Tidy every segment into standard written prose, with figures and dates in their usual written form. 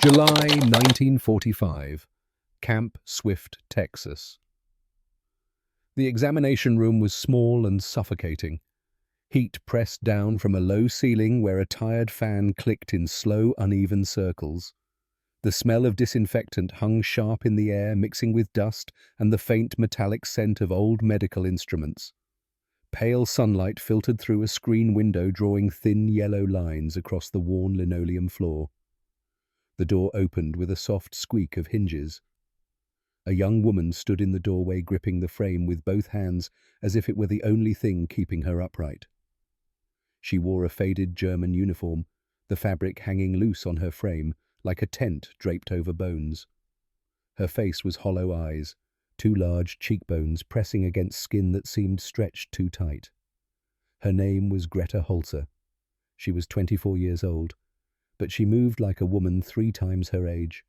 July 1945, Camp Swift, Texas. The examination room was small and suffocating. Heat pressed down from a low ceiling where a tired fan clicked in slow, uneven circles. The smell of disinfectant hung sharp in the air, mixing with dust and the faint metallic scent of old medical instruments. Pale sunlight filtered through a screen window, drawing thin yellow lines across the worn linoleum floor. The door opened with a soft squeak of hinges. A young woman stood in the doorway, gripping the frame with both hands as if it were the only thing keeping her upright. She wore a faded German uniform, the fabric hanging loose on her frame, like a tent draped over bones. Her face was hollow eyes, two large cheekbones pressing against skin that seemed stretched too tight. Her name was Greta Holzer. She was 24 years old, but she moved like a woman 3 times her age.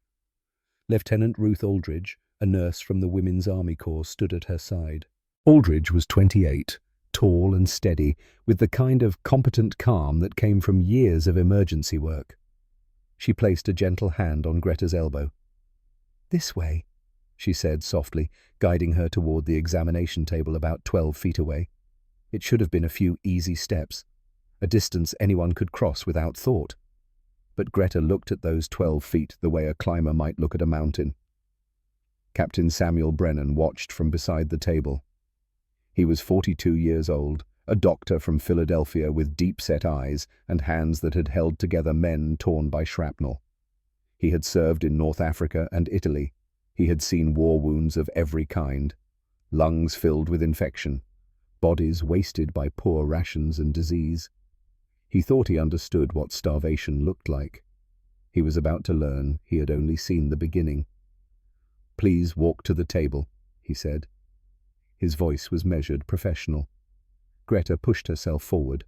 Lieutenant Ruth Aldridge, a nurse from the Women's Army Corps, stood at her side. Aldridge was 28, tall and steady, with the kind of competent calm that came from years of emergency work. She placed a gentle hand on Greta's elbow. "This way," she said softly, guiding her toward the examination table about 12 feet away. It should have been a few easy steps, a distance anyone could cross without thought. But Greta looked at those 12 feet the way a climber might look at a mountain. Captain Samuel Brennan watched from beside the table. He was 42 years old, a doctor from Philadelphia with deep-set eyes and hands that had held together men torn by shrapnel. He had served in North Africa and Italy. He had seen war wounds of every kind, lungs filled with infection, bodies wasted by poor rations and disease. He thought he understood what starvation looked like. He was about to learn he had only seen the beginning. "Please walk to the table," he said. His voice was measured, professional. Greta pushed herself forward.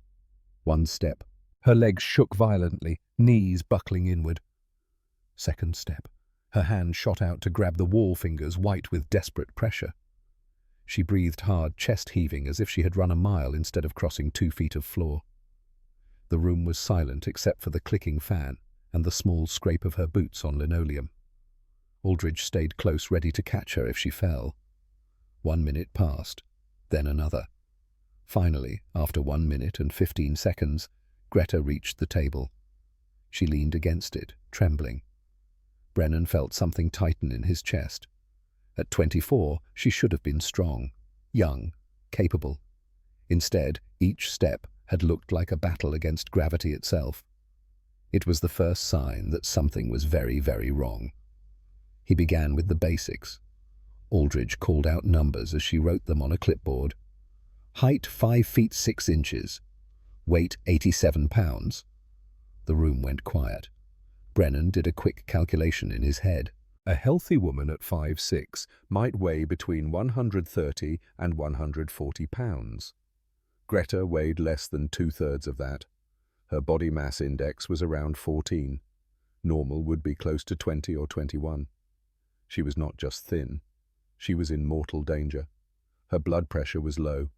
1 step. Her legs shook violently, knees buckling inward. 2nd step. Her hand shot out to grab the wall fingers, white with desperate pressure. She breathed hard, chest heaving as if she had run a mile instead of crossing 2 feet of floor. The room was silent except for the clicking fan and the small scrape of her boots on linoleum. Aldridge stayed close, ready to catch her if she fell. 1 minute passed, then another. Finally, after 1 minute and 15 seconds, Greta reached the table. She leaned against it, trembling. Brennan felt something tighten in his chest. At 24, she should have been strong, young, capable. Instead, each step had looked like a battle against gravity itself. It was the first sign that something was very, very wrong. He began with the basics. Aldridge called out numbers as she wrote them on a clipboard. Height 5 feet 6 inches. Weight 87 pounds. The room went quiet. Brennan did a quick calculation in his head. A healthy woman at 5'6" might weigh between 130 and 140 pounds. Greta weighed less than 2/3 of that. Her body mass index was around 14. Normal would be close to 20 or 21. She was not just thin. She was in mortal danger. Her blood pressure was low.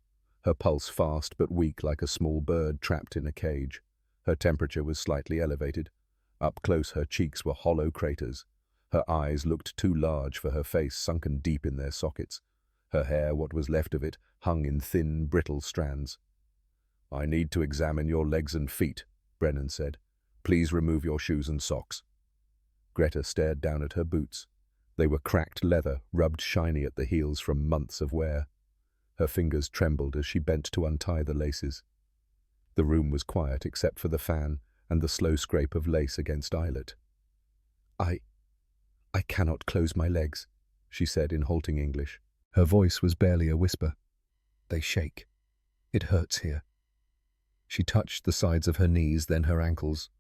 Her pulse fast but weak like a small bird trapped in a cage. Her temperature was slightly elevated. Up close her cheeks were hollow craters. Her eyes looked too large for her face, sunken deep in their sockets. Her hair, what was left of it, hung in thin, brittle strands. "I need to examine your legs and feet," Brennan said. "Please remove your shoes and socks." Greta stared down at her boots. They were cracked leather, rubbed shiny at the heels from months of wear. Her fingers trembled as she bent to untie the laces. The room was quiet except for the fan and the slow scrape of lace against eyelet. I cannot close my legs," she said in halting English. Her voice was barely a whisper. "They shake. It hurts here." She touched the sides of her knees, then her ankles.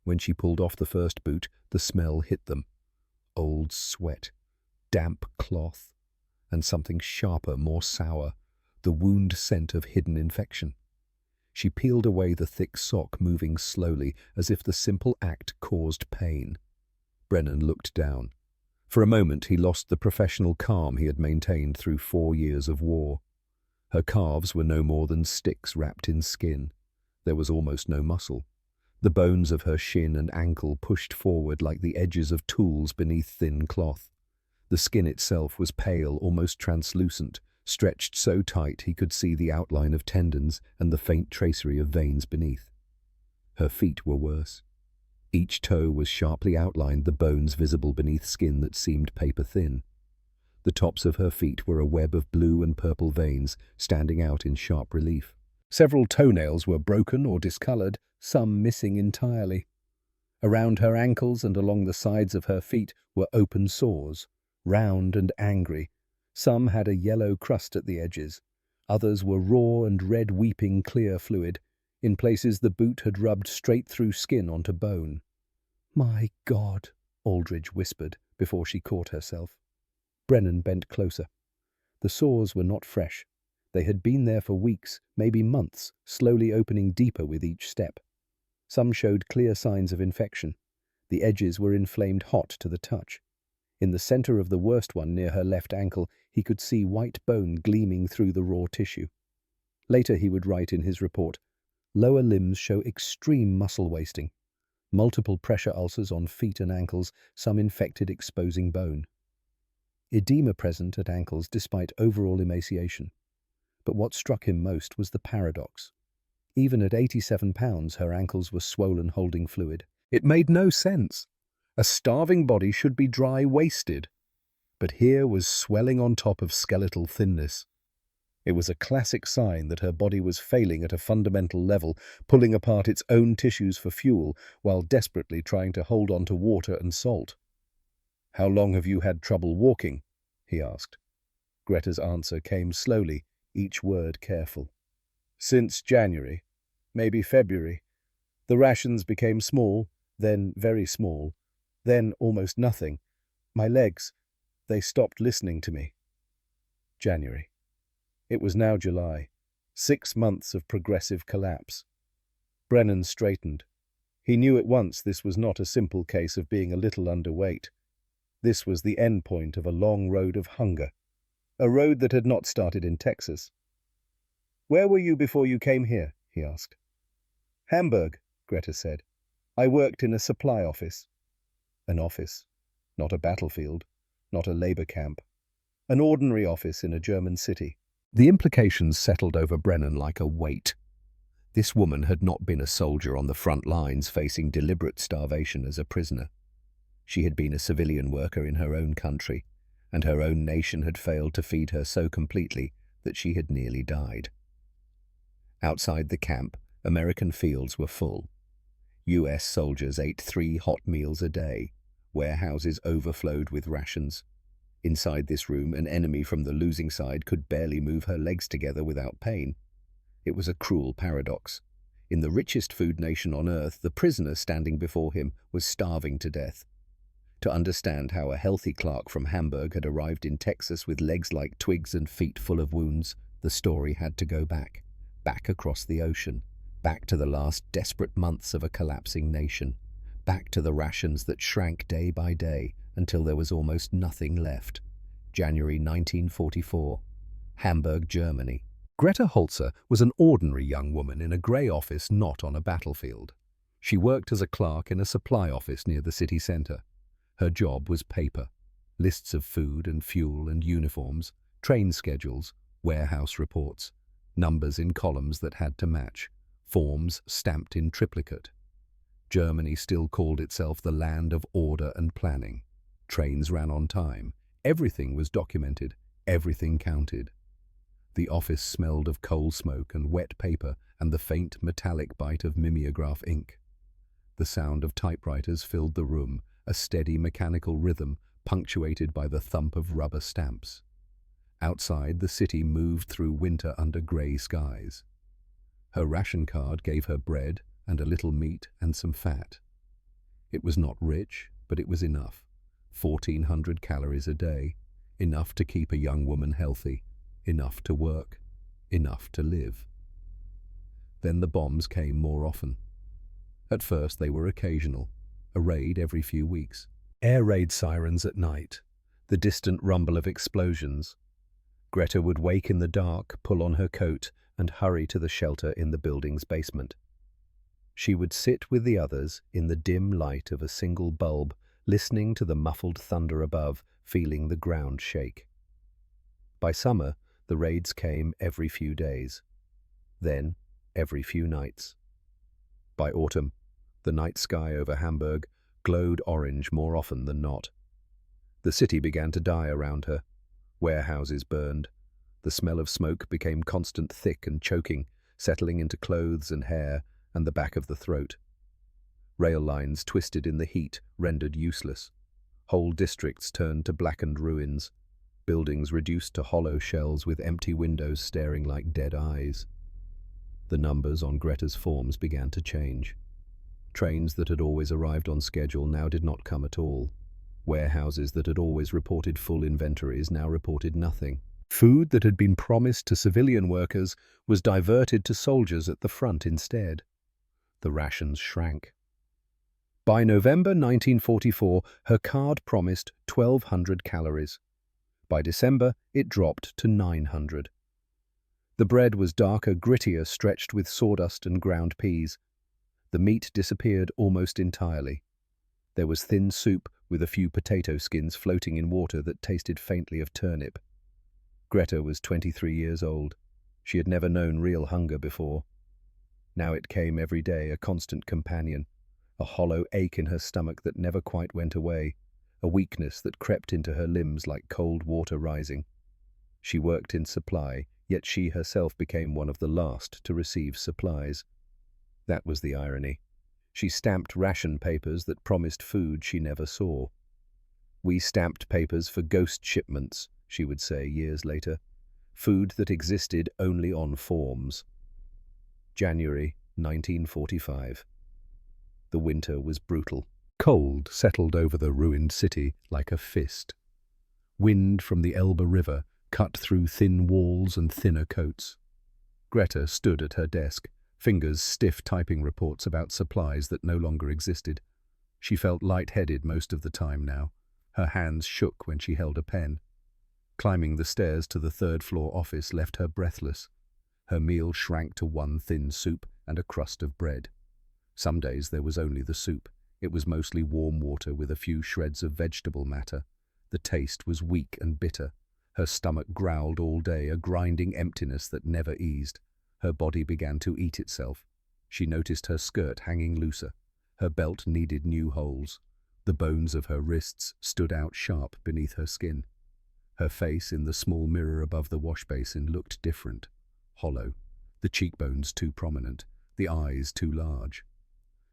When she pulled off the first boot, the smell hit them. Old sweat, damp cloth, and something sharper, more sour, the wound scent of hidden infection. She peeled away the thick sock, moving slowly, as if the simple act caused pain. Brennan looked down. For a moment he lost the professional calm he had maintained through 4 years of war. Her calves were no more than sticks wrapped in skin. There was almost no muscle. The bones of her shin and ankle pushed forward like the edges of tools beneath thin cloth. The skin itself was pale, almost translucent, stretched so tight he could see the outline of tendons and the faint tracery of veins beneath. Her feet were worse. Each toe was sharply outlined, the bones visible beneath skin that seemed paper-thin. The tops of her feet were a web of blue and purple veins, standing out in sharp relief. Several toenails were broken or discolored, some missing entirely. Around her ankles and along the sides of her feet were open sores, round and angry. Some had a yellow crust at the edges. Others were raw and red, weeping clear fluid. In places the boot had rubbed straight through skin onto bone. "My God," Aldridge whispered before she caught herself. Brennan bent closer. The sores were not fresh. They had been there for weeks, maybe months, slowly opening deeper with each step. Some showed clear signs of infection. The edges were inflamed hot to the touch. In the center of the worst one, near her left ankle, he could see white bone gleaming through the raw tissue. Later he would write in his report, "Lower limbs show extreme muscle wasting. Multiple pressure ulcers on feet and ankles, some infected exposing bone. Edema present at ankles despite overall emaciation." But what struck him most was the paradox. Even at 87 pounds, her ankles were swollen, holding fluid. It made no sense. A starving body should be dry, wasted. But here was swelling on top of skeletal thinness. It was a classic sign that her body was failing at a fundamental level, pulling apart its own tissues for fuel, while desperately trying to hold on to water and salt. "How long have you had trouble walking?" he asked. Greta's answer came slowly, each word careful. "Since January, maybe February. The rations became small, then very small, then almost nothing. My legs, they stopped listening to me." January. It was now July. 6 months of progressive collapse. Brennan straightened. He knew at once this was not a simple case of being a little underweight. This was the end point of a long road of hunger, a road that had not started in Texas. "Where were you before you came here?" he asked. "Hamburg," Greta said. "I worked in a supply office." An office, not a battlefield, not a labor camp. An ordinary office in a German city. The implications settled over Brennan like a weight. This woman had not been a soldier on the front lines facing deliberate starvation as a prisoner. She had been a civilian worker in her own country, and her own nation had failed to feed her so completely that she had nearly died. Outside the camp, American fields were full. US soldiers ate 3 hot meals a day. Warehouses overflowed with rations. Inside this room, an enemy from the losing side could barely move her legs together without pain. It was a cruel paradox. In the richest food nation on earth, the prisoner standing before him was starving to death. To understand how a healthy clerk from Hamburg had arrived in Texas with legs like twigs and feet full of wounds, the story had to go back across the ocean, back to the last desperate months of a collapsing nation, back to the rations that shrank day by day until there was almost nothing left. January 1944, Hamburg, Germany. Greta Holzer was an ordinary young woman in a grey office not on a battlefield. She worked as a clerk in a supply office near the city centre. Her job was paper, lists of food and fuel and uniforms, train schedules, warehouse reports, numbers in columns that had to match, forms stamped in triplicate. Germany still called itself the land of order and planning. Trains ran on time. Everything was documented. Everything counted. The office smelled of coal smoke and wet paper and the faint metallic bite of mimeograph ink. The sound of typewriters filled the room, a steady mechanical rhythm punctuated by the thump of rubber stamps. Outside, the city moved through winter under grey skies. Her ration card gave her bread and a little meat and some fat. It was not rich, but it was enough. 1,400 calories a day, enough to keep a young woman healthy, enough to work, enough to live. Then the bombs came more often. At first they were occasional, a raid every few weeks. Air raid sirens at night, the distant rumble of explosions. Greta would wake in the dark, pull on her coat, and hurry to the shelter in the building's basement. She would sit with the others in the dim light of a single bulb, listening to the muffled thunder above, feeling the ground shake. By summer, the raids came every few days, then every few nights. By autumn, the night sky over Hamburg glowed orange more often than not. The city began to die around her. Warehouses burned. The smell of smoke became constant, thick and choking, settling into clothes and hair and the back of the throat. Rail lines twisted in the heat, rendered useless. Whole districts turned to blackened ruins. Buildings reduced to hollow shells with empty windows staring like dead eyes. The numbers on Greta's forms began to change. Trains that had always arrived on schedule now did not come at all. Warehouses that had always reported full inventories now reported nothing. Food that had been promised to civilian workers was diverted to soldiers at the front instead. The rations shrank. By November 1944, her card promised 1,200 calories. By December, it dropped to 900. The bread was darker, grittier, stretched with sawdust and ground peas. The meat disappeared almost entirely. There was thin soup with a few potato skins floating in water that tasted faintly of turnip. Greta was 23 years old. She had never known real hunger before. Now it came every day, a constant companion, a hollow ache in her stomach that never quite went away, a weakness that crept into her limbs like cold water rising. She worked in supply, yet she herself became one of the last to receive supplies. That was the irony. She stamped ration papers that promised food she never saw. "We stamped papers for ghost shipments," she would say years later. "Food that existed only on forms." January 1945. The winter was brutal. Cold settled over the ruined city like a fist. Wind from the Elbe River cut through thin walls and thinner coats. Greta stood at her desk, fingers stiff typing reports about supplies that no longer existed. She felt lightheaded most of the time now. Her hands shook when she held a pen. Climbing the stairs to the third-floor office left her breathless. Her meal shrank to one thin soup and a crust of bread. Some days there was only the soup. It was mostly warm water with a few shreds of vegetable matter. The taste was weak and bitter. Her stomach growled all day, a grinding emptiness that never eased. Her body began to eat itself. She noticed her skirt hanging looser. Her belt needed new holes. The bones of her wrists stood out sharp beneath her skin. Her face in the small mirror above the wash basin looked different, hollow, the cheekbones too prominent, the eyes too large.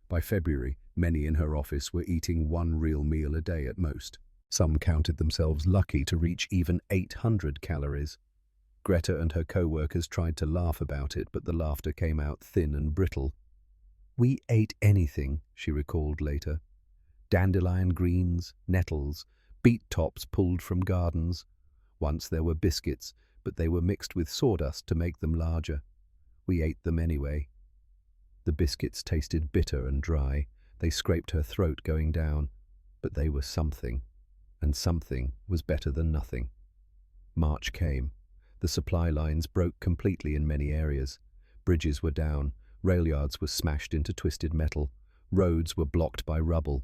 By February, many in her office were eating one real meal a day at most. Some counted themselves lucky to reach even 800 calories. Greta and her co-workers tried to laugh about it, but the laughter came out thin and brittle. "We ate anything," she recalled later. Dandelion greens, nettles, beet tops pulled from gardens. Once there were biscuits, but they were mixed with sawdust to make them larger. We ate them anyway. The biscuits tasted bitter and dry. They scraped her throat going down, but they were something, and something was better than nothing. March came. The supply lines broke completely in many areas. Bridges were down, rail yards were smashed into twisted metal, roads were blocked by rubble.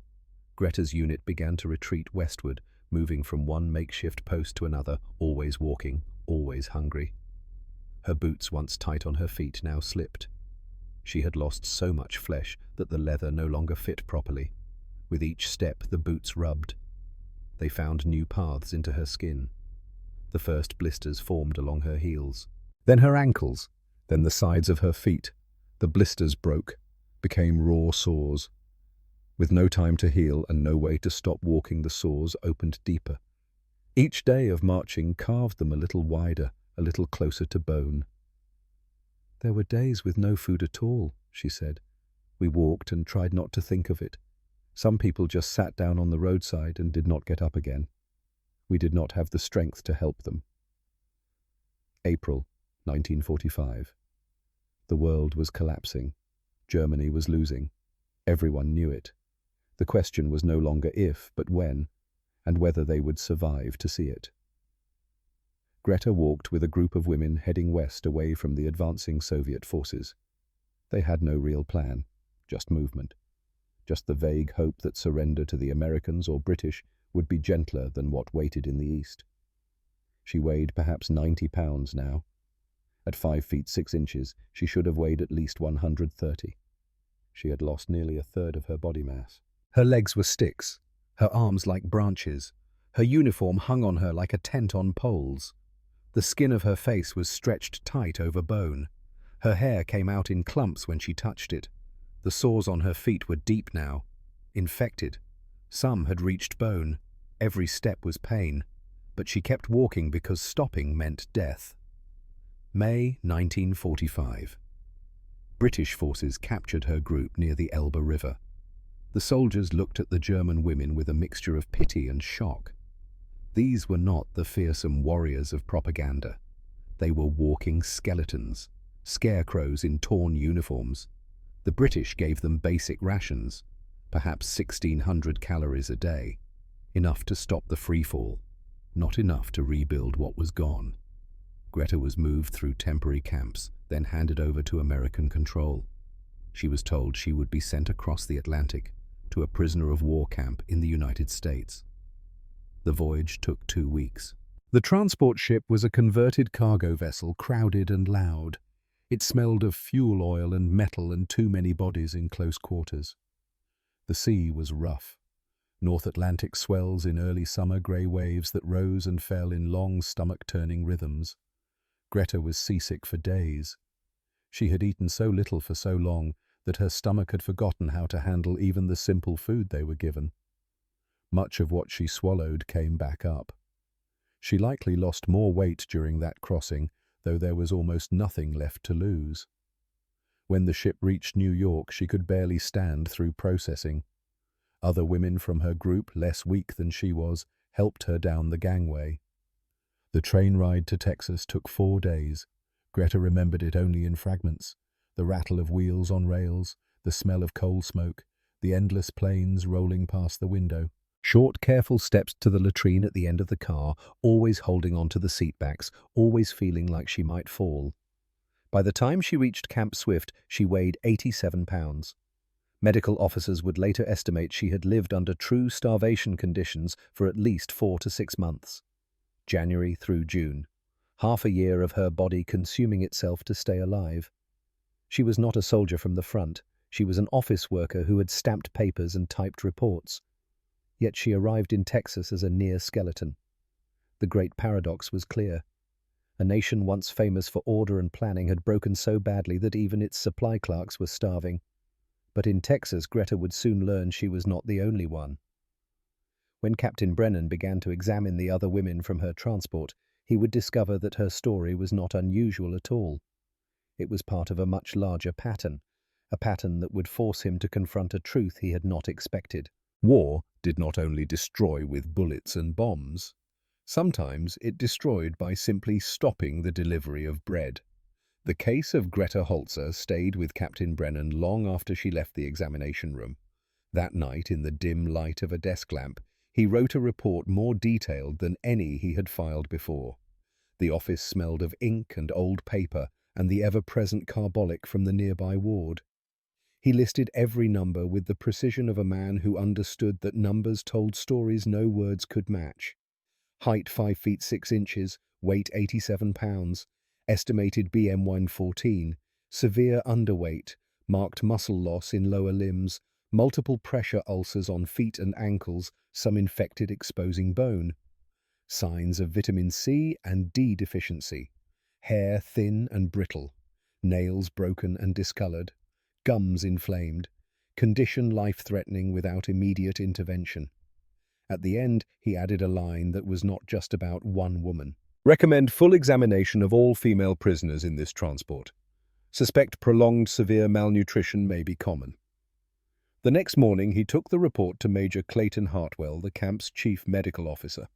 Greta's unit began to retreat westward, moving from one makeshift post to another, always walking, always hungry. Her boots, once tight on her feet, now slipped. She had lost so much flesh that the leather no longer fit properly. With each step, the boots rubbed. They found new paths into her skin. The first blisters formed along her heels. Then her ankles, then the sides of her feet. The blisters broke, became raw sores. With no time to heal and no way to stop walking, the sores opened deeper. Each day of marching carved them a little wider, a little closer to bone. "There were days with no food at all," she said. "We walked and tried not to think of it. Some people just sat down on the roadside and did not get up again. We did not have the strength to help them." April 1945. The world was collapsing. Germany was losing. Everyone knew it. The question was no longer if, but when, and whether they would survive to see it. Greta walked with a group of women heading west away from the advancing Soviet forces. They had no real plan. just movement, just the vague hope that surrender to the Americans or British would be gentler than what waited in the east. She weighed perhaps 90 pounds now. At 5 feet 6 inches, she should have weighed at least 130. She had lost nearly a third of her body mass. Her legs were sticks, her arms like branches. Her uniform hung on her like a tent on poles. The skin of her face was stretched tight over bone. Her hair came out in clumps when she touched it. The sores on her feet were deep now, infected. Some had reached bone. Every step was pain. But she kept walking because stopping meant death. May 1945. British forces captured her group near the Elbe River. The soldiers looked at the German women with a mixture of pity and shock. These were not the fearsome warriors of propaganda. They were walking skeletons, scarecrows in torn uniforms. The British gave them basic rations, perhaps 1,600 calories a day, enough to stop the freefall, not enough to rebuild what was gone. Greta was moved through temporary camps, then handed over to American control. She was told she would be sent across the Atlantic to a prisoner of war camp in the United States. The voyage took 2 weeks. The transport ship was a converted cargo vessel, crowded and loud. It smelled of fuel oil and metal and too many bodies in close quarters. The sea was rough. North Atlantic swells in early summer, grey waves that rose and fell in long stomach-turning rhythms. Greta was seasick for days. She had eaten so little for so long that her stomach had forgotten how to handle even the simple food they were given. Much of what she swallowed came back up. She likely lost more weight during that crossing, though there was almost nothing left to lose. When the ship reached New York, she could barely stand through processing. Other women from her group, less weak than she was, helped her down the gangway. The train ride to Texas took 4 days. Greta remembered it only in fragments. The rattle of wheels on rails, the smell of coal smoke, the endless planes rolling past the window. Short, careful steps to the latrine at the end of the car, always holding onto the seatbacks, always feeling like she might fall. By the time she reached Camp Swift, she weighed 87 pounds. Medical officers would later estimate she had lived under true starvation conditions for at least 4 to 6 months. January through June. Half a year of her body consuming itself to stay alive. She was not a soldier from the front. She was an office worker who had stamped papers and typed reports. Yet she arrived in Texas as a near skeleton. The great paradox was clear. A nation once famous for order and planning had broken so badly that even its supply clerks were starving. But in Texas, Greta would soon learn she was not the only one. When Captain Brennan began to examine the other women from her transport, he would discover that her story was not unusual at all. It was part of a much larger pattern, a pattern that would force him to confront a truth he had not expected. War did not only destroy with bullets and bombs. Sometimes it destroyed by simply stopping the delivery of bread. The case of Greta Holzer stayed with Captain Brennan long after she left the examination room. That night, in the dim light of a desk lamp, he wrote a report more detailed than any he had filed before. The office smelled of ink and old paper and the ever-present carbolic from the nearby ward. He listed every number with the precision of a man who understood that numbers told stories no words could match. Height 5 feet 6 inches, weight 87 pounds, estimated BM114, severe underweight, marked muscle loss in lower limbs, multiple pressure ulcers on feet and ankles, some infected exposing bone. Signs of vitamin C and D deficiency. Hair thin and brittle. Nails broken and discolored. Gums inflamed. Condition life-threatening without immediate intervention. At the end, he added a line that was not just about one woman. Recommend full examination of all female prisoners in this transport. Suspect prolonged severe malnutrition may be common. The next morning, he took the report to Major Clayton Hartwell, the camp's chief medical officer.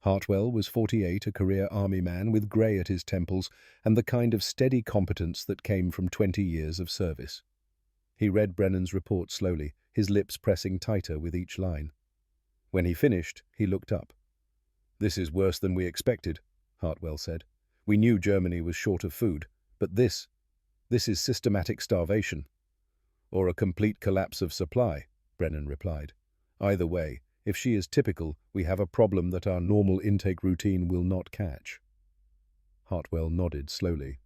Hartwell was 48, a career army man with grey at his temples and the kind of steady competence that came from 20 years of service. He read Brennan's report slowly, his lips pressing tighter with each line. When he finished, he looked up. "This is worse than we expected," Hartwell said. "We knew Germany was short of food, but this is systematic starvation." Or a complete collapse of supply, Brennan replied. Either way, if she is typical, we have a problem that our normal intake routine will not catch. Hartwell nodded slowly.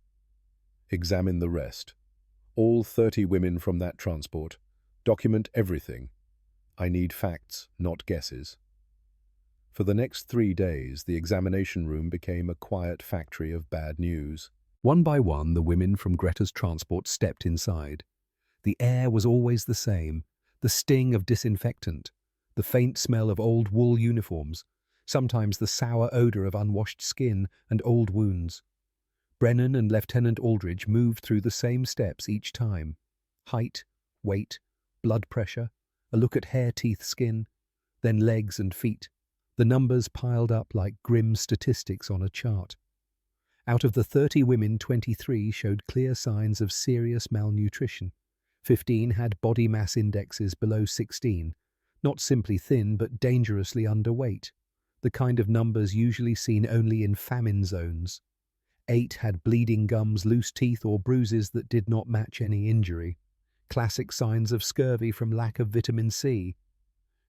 Examine the rest. All 30 women from that transport. Document everything. I need facts, not guesses. For the next 3 days, the examination room became a quiet factory of bad news. One by one, the women from Greta's transport stepped inside. The air was always the same, the sting of disinfectant, the faint smell of old wool uniforms, sometimes the sour odor of unwashed skin and old wounds. Brennan and Lieutenant Aldridge moved through the same steps each time. Height, weight, blood pressure, a look at hair, teeth, skin, then legs and feet. The numbers piled up like grim statistics on a chart. Out of the 30 women, 23 showed clear signs of serious malnutrition. 15 had body mass indexes below 16, not simply thin but dangerously underweight, the kind of numbers usually seen only in famine zones. 8 had bleeding gums, loose teeth, or bruises that did not match any injury, classic signs of scurvy from lack of vitamin C.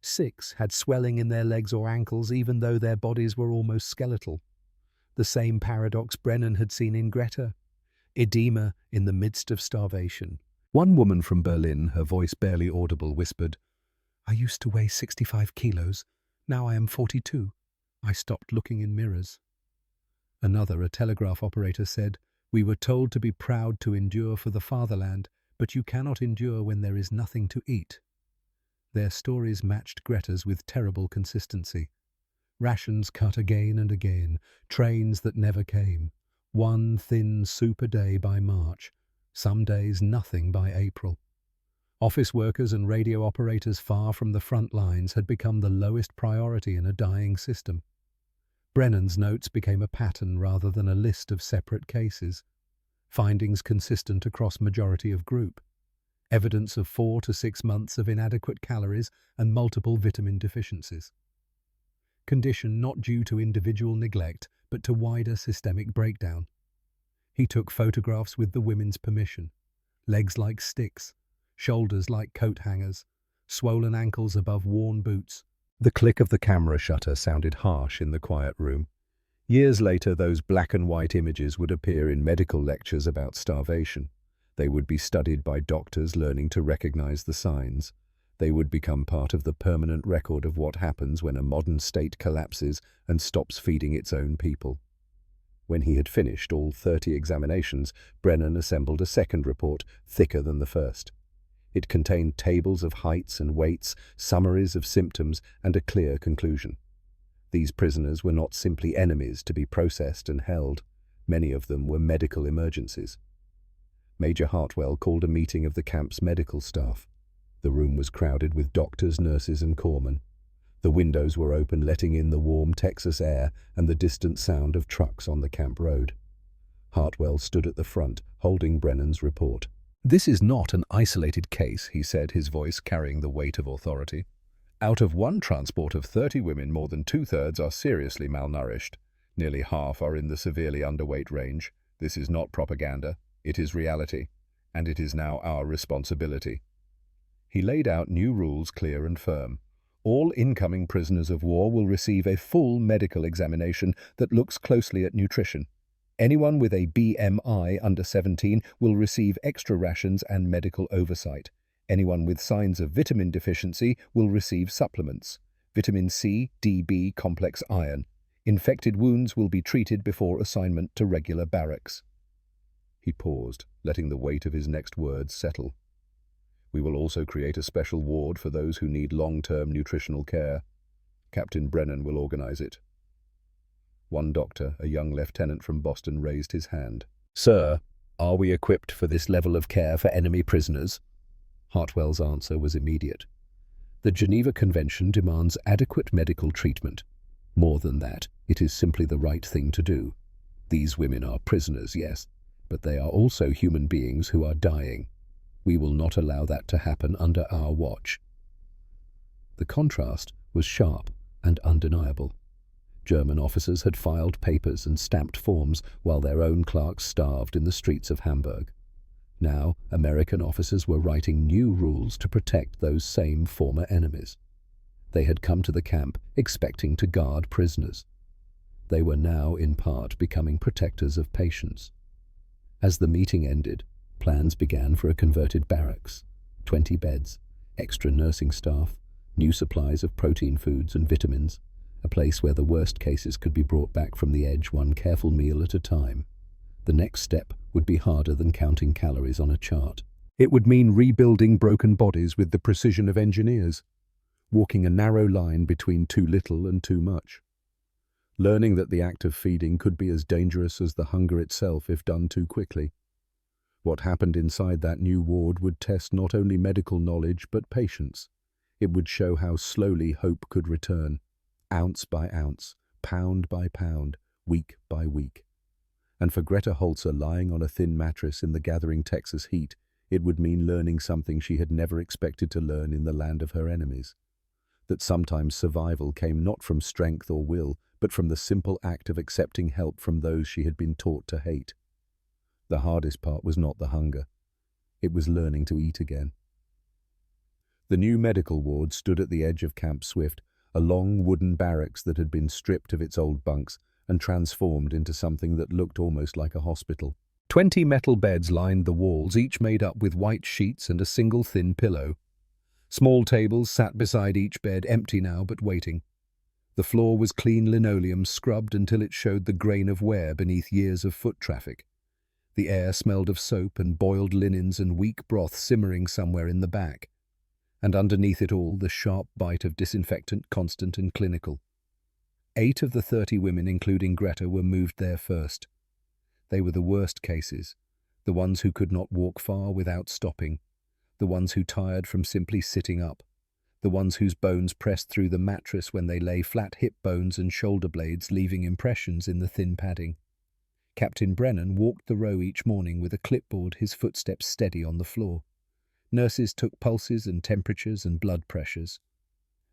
6 had swelling in their legs or ankles even though their bodies were almost skeletal. The same paradox Brennan had seen in Greta. Edema in the midst of starvation. One woman from Berlin, her voice barely audible, whispered, "I used to weigh 65 kilos. Now I am 42. I stopped looking in mirrors." Another, a telegraph operator, said, "We were told to be proud to endure for the fatherland, but you cannot endure when there is nothing to eat." Their stories matched Greta's with terrible consistency. Rations cut again and again, trains that never came, one thin soup a day by March, some days nothing by April. Office workers and radio operators far from the front lines had become the lowest priority in a dying system. Brennan's notes became a pattern rather than a list of separate cases. Findings consistent across majority of group. Evidence of 4 to 6 months of inadequate calories and multiple vitamin deficiencies. Condition not due to individual neglect, but to wider systemic breakdown. He took photographs with the women's permission. Legs like sticks, shoulders like coat hangers, swollen ankles above worn boots. The click of the camera shutter sounded harsh in the quiet room. Years later, those black and white images would appear in medical lectures about starvation. They would be studied by doctors learning to recognize the signs. They would become part of the permanent record of what happens when a modern state collapses and stops feeding its own people. When he had finished all 30 examinations, Brennan assembled a second report, thicker than the first. It contained tables of heights and weights, summaries of symptoms, and a clear conclusion. These prisoners were not simply enemies to be processed and held. Many of them were medical emergencies. Major Hartwell called a meeting of the camp's medical staff. The room was crowded with doctors, nurses, and corpsmen. The windows were open, letting in the warm Texas air and the distant sound of trucks on the camp road. Hartwell stood at the front, holding Brennan's report. "This is not an isolated case," he said, his voice carrying the weight of authority. "Out of one transport of 30 women, more than 2/3 are seriously malnourished. Nearly half are in the severely underweight range. This is not propaganda. It is reality, and it is now our responsibility." He laid out new rules, clear and firm. All incoming prisoners of war will receive a full medical examination that looks closely at nutrition. Anyone with a BMI under 17 will receive extra rations and medical oversight. Anyone with signs of vitamin deficiency will receive supplements. Vitamin C, D, B, complex iron. Infected wounds will be treated before assignment to regular barracks. He paused, letting the weight of his next words settle. "We will also create a special ward for those who need long-term nutritional care. Captain Brennan will organize it." One doctor, a young lieutenant from Boston, raised his hand. "Sir, are we equipped for this level of care for enemy prisoners?" Hartwell's answer was immediate. "The Geneva Convention demands adequate medical treatment. More than that, it is simply the right thing to do. These women are prisoners, yes, but they are also human beings who are dying. We will not allow that to happen under our watch." The contrast was sharp and undeniable. German officers had filed papers and stamped forms while their own clerks starved in the streets of Hamburg. Now, American officers were writing new rules to protect those same former enemies. They had come to the camp expecting to guard prisoners. They were now, in part, becoming protectors of patients. As the meeting ended, plans began for a converted barracks, 20 beds, extra nursing staff, new supplies of protein foods and vitamins, a place where the worst cases could be brought back from the edge one careful meal at a time. The next step would be harder than counting calories on a chart. It would mean rebuilding broken bodies with the precision of engineers, walking a narrow line between too little and too much. Learning that the act of feeding could be as dangerous as the hunger itself if done too quickly. What happened inside that new ward would test not only medical knowledge but patience. It would show how slowly hope could return, ounce by ounce, pound by pound, week by week. And for Greta Holzer, lying on a thin mattress in the gathering Texas heat, it would mean learning something she had never expected to learn in the land of her enemies. That sometimes survival came not from strength or will, but from the simple act of accepting help from those she had been taught to hate. The hardest part was not the hunger. It was learning to eat again. The new medical ward stood at the edge of Camp Swift, a long wooden barracks that had been stripped of its old bunks and transformed into something that looked almost like a hospital. 20 metal beds lined the walls, each made up with white sheets and a single thin pillow. Small tables sat beside each bed, empty now but waiting. The floor was clean linoleum, scrubbed until it showed the grain of wear beneath years of foot traffic. The air smelled of soap and boiled linens and weak broth simmering somewhere in the back. And underneath it all, the sharp bite of disinfectant, constant and clinical. 8 of the 30 women, including Greta, were moved there first. They were the worst cases, the ones who could not walk far without stopping, the ones who tired from simply sitting up, the ones whose bones pressed through the mattress when they lay, flat hip bones and shoulder blades leaving impressions in the thin padding. Captain Brennan walked the row each morning with a clipboard, his footsteps steady on the floor. Nurses took pulses and temperatures and blood pressures.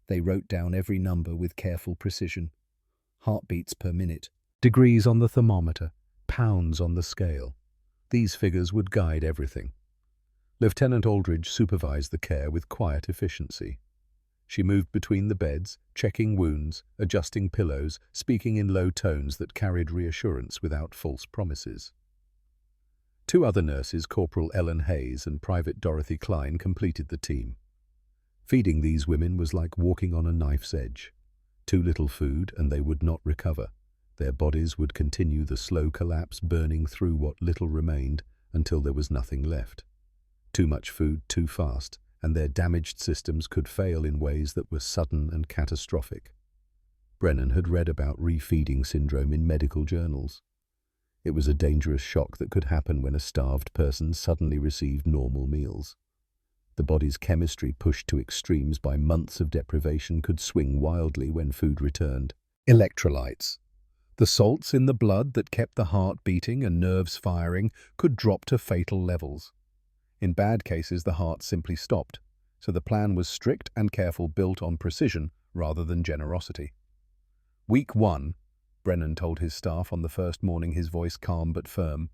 They wrote down every number with careful precision. Heartbeats per minute, degrees on the thermometer, pounds on the scale. These figures would guide everything. Lieutenant Aldridge supervised the care with quiet efficiency. She moved between the beds, checking wounds, adjusting pillows, speaking in low tones that carried reassurance without false promises. 2 other nurses, Corporal Ellen Hayes and Private Dorothy Klein, completed the team. Feeding these women was like walking on a knife's edge. Too little food and they would not recover. Their bodies would continue the slow collapse, burning through what little remained until there was nothing left. Too much food too fast, and their damaged systems could fail in ways that were sudden and catastrophic. Brennan had read about refeeding syndrome in medical journals. It was a dangerous shock that could happen when a starved person suddenly received normal meals. The body's chemistry, pushed to extremes by months of deprivation, could swing wildly when food returned. Electrolytes, the salts in the blood that kept the heart beating and nerves firing, could drop to fatal levels. In bad cases, the heart simply stopped, so the plan was strict and careful, built on precision rather than generosity. Week 1, Brennan told his staff on the first morning, his voice calm but firm.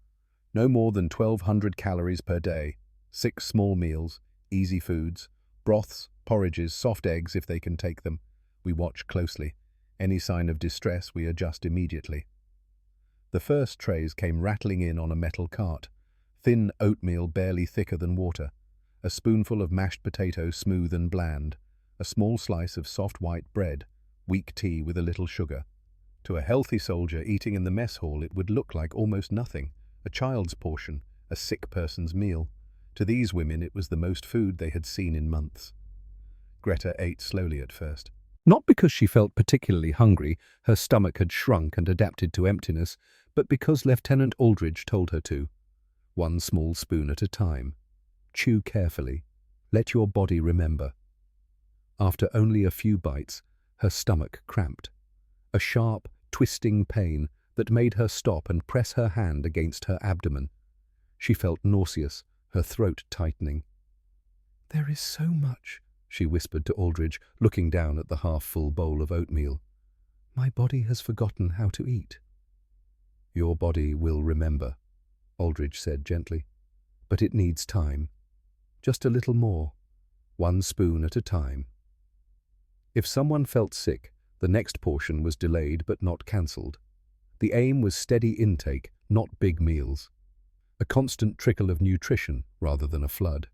No more than 1,200 calories per day, 6 small meals, easy foods, broths, porridges, soft eggs if they can take them. We watch closely. Any sign of distress, we adjust immediately. The first trays came rattling in on a metal cart. Thin oatmeal barely thicker than water, a spoonful of mashed potato smooth and bland, a small slice of soft white bread, weak tea with a little sugar. To a healthy soldier eating in the mess hall, it would look like almost nothing, a child's portion, a sick person's meal. To these women, it was the most food they had seen in months. Greta ate slowly at first. Not because she felt particularly hungry, her stomach had shrunk and adapted to emptiness, but because Lieutenant Aldridge told her to. 1 small spoon at a time. Chew carefully. Let your body remember. After only a few bites, her stomach cramped. A sharp, twisting pain that made her stop and press her hand against her abdomen. She felt nauseous, her throat tightening. "There is so much," she whispered to Aldridge, looking down at the half-full bowl of oatmeal. "My body has forgotten how to eat." "Your body will remember," Aldridge said gently. But it needs time. Just a little more, 1 spoon at a time. If someone felt sick, the next portion was delayed but not cancelled. The aim was steady intake, not big meals. A constant trickle of nutrition rather than a flood.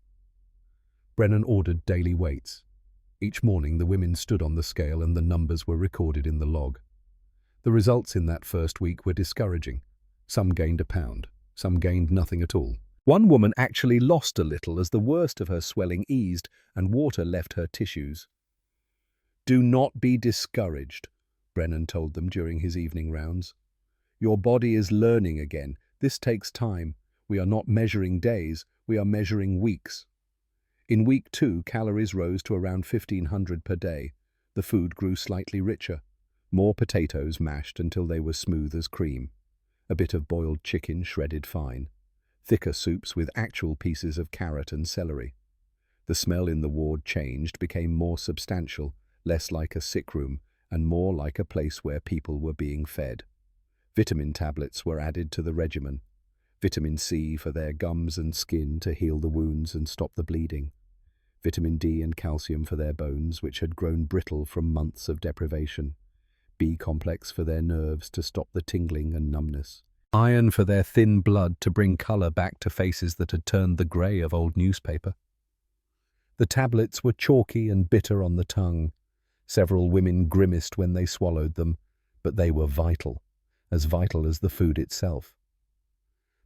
Brennan ordered daily weights. Each morning the women stood on the scale and the numbers were recorded in the log. The results in that first week were discouraging. Some gained a pound, some gained nothing at all. One woman actually lost a little as the worst of her swelling eased and water left her tissues. "Do not be discouraged," Brennan told them during his evening rounds. "Your body is learning again. This takes time. We are not measuring days, we are measuring weeks." In week 2, calories rose to around 1,500 per day. The food grew slightly richer. More potatoes mashed until they were smooth as cream. A bit of boiled chicken shredded fine. Thicker soups with actual pieces of carrot and celery. The smell in the ward changed, became more substantial, less like a sick room, and more like a place where people were being fed. Vitamin tablets were added to the regimen. Vitamin C for their gums and skin to heal the wounds and stop the bleeding. Vitamin D and calcium for their bones, which had grown brittle from months of deprivation. B complex for their nerves to stop the tingling and numbness. Iron for their thin blood to bring colour back to faces that had turned the grey of old newspaper. The tablets were chalky and bitter on the tongue. Several women grimaced when they swallowed them, but they were vital as the food itself.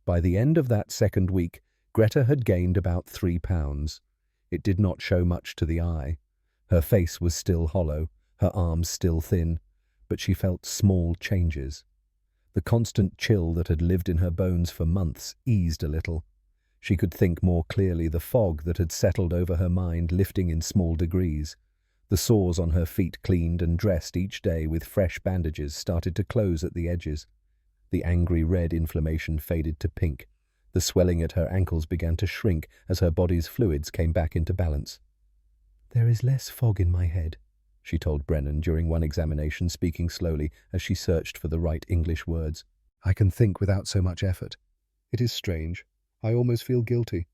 By the end of that second week, Greta had gained about 3 pounds. It did not show much to the eye. Her face was still hollow, her arms still thin, but she felt small changes. The constant chill that had lived in her bones for months eased a little. She could think more clearly, the fog that had settled over her mind lifting in small degrees. The sores on her feet, cleaned and dressed each day with fresh bandages, started to close at the edges. The angry red inflammation faded to pink. The swelling at her ankles began to shrink as her body's fluids came back into balance. "There is less fog in my head," she told Brennan during one examination, speaking slowly as she searched for the right English words. "I can think without so much effort. It is strange. I almost feel guilty."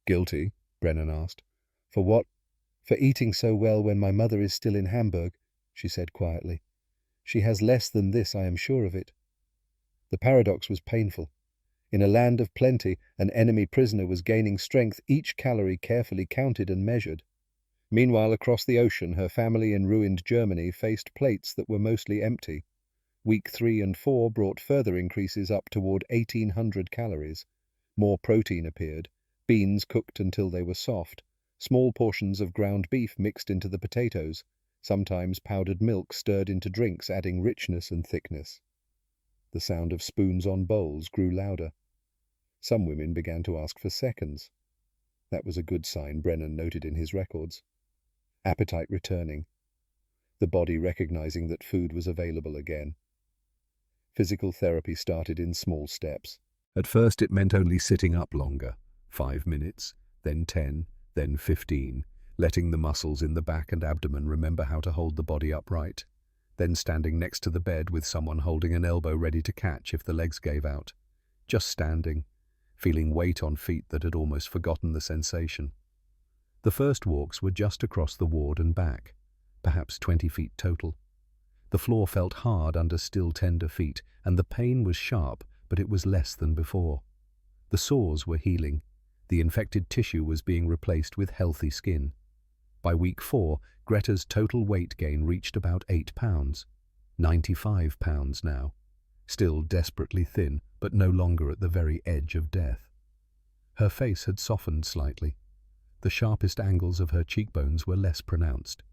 "Guilty?" Brennan asked. "For what?" "For eating so well when my mother is still in Hamburg," she said quietly. "She has less than this, I am sure of it." The paradox was painful. In a land of plenty, an enemy prisoner was gaining strength, each calorie carefully counted and measured. Meanwhile, across the ocean, her family in ruined Germany faced plates that were mostly empty. Week 3 and 4 brought further increases up toward 1,800 calories. More protein appeared, beans cooked until they were soft, small portions of ground beef mixed into the potatoes, sometimes powdered milk stirred into drinks, adding richness and thickness. The sound of spoons on bowls grew louder. Some women began to ask for seconds. That was a good sign, Brennan noted in his records. Appetite returning. The body recognizing that food was available again. Physical therapy started in small steps. At first it meant only sitting up longer, 5 minutes, then 10, then 15, letting the muscles in the back and abdomen remember how to hold the body upright, then standing next to the bed with someone holding an elbow ready to catch if the legs gave out. Just standing, feeling weight on feet that had almost forgotten the sensation. The first walks were just across the ward and back, perhaps 20 feet total. The floor felt hard under still tender feet, and the pain was sharp, but it was less than before. The sores were healing. The infected tissue was being replaced with healthy skin. By week 4, Greta's total weight gain reached about 8 pounds. 95 pounds now. Still desperately thin, but no longer at the very edge of death. Her face had softened slightly. The sharpest angles of her cheekbones were less pronounced.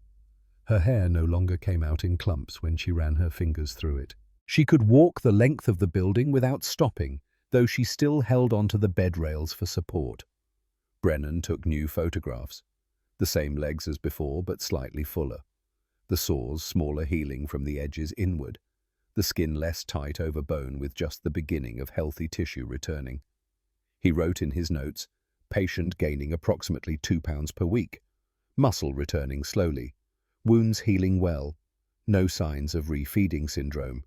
Her hair no longer came out in clumps when she ran her fingers through it. She could walk the length of the building without stopping, though she still held onto the bed rails for support. Brennan took new photographs. The same legs as before, but slightly fuller. The sores smaller, healing from the edges inward. The skin less tight over bone, with just the beginning of healthy tissue returning. He wrote in his notes, patient gaining approximately 2 pounds per week. Muscle returning slowly. Wounds healing well. No signs of refeeding syndrome.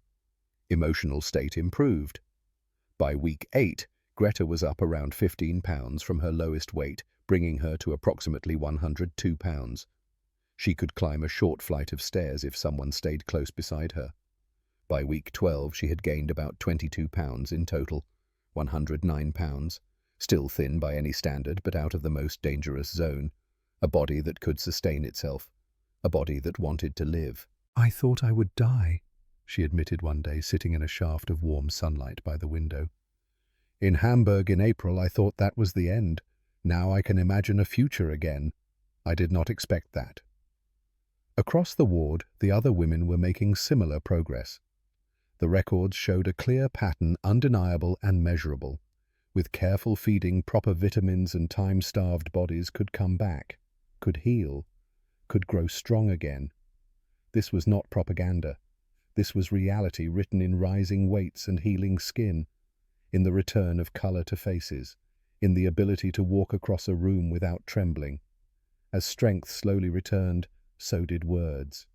Emotional state improved. By week 8, Greta was up around 15 pounds from her lowest weight, bringing her to approximately 102 pounds. She could climb a short flight of stairs if someone stayed close beside her. By week 12, she had gained about 22 pounds in total, 109 pounds, still thin by any standard but out of the most dangerous zone, a body that could sustain itself, a body that wanted to live. "I thought I would die," she admitted one day, sitting in a shaft of warm sunlight by the window. "In Hamburg in April, I thought that was the end. Now I can imagine a future again. I did not expect that." Across the ward, the other women were making similar progress. The records showed a clear pattern, undeniable and measurable. With careful feeding, proper vitamins and time-starved bodies could come back, could heal, could grow strong again. This was not propaganda. This was reality written in rising weights and healing skin, in the return of colour to faces, in the ability to walk across a room without trembling. As strength slowly returned, so did words.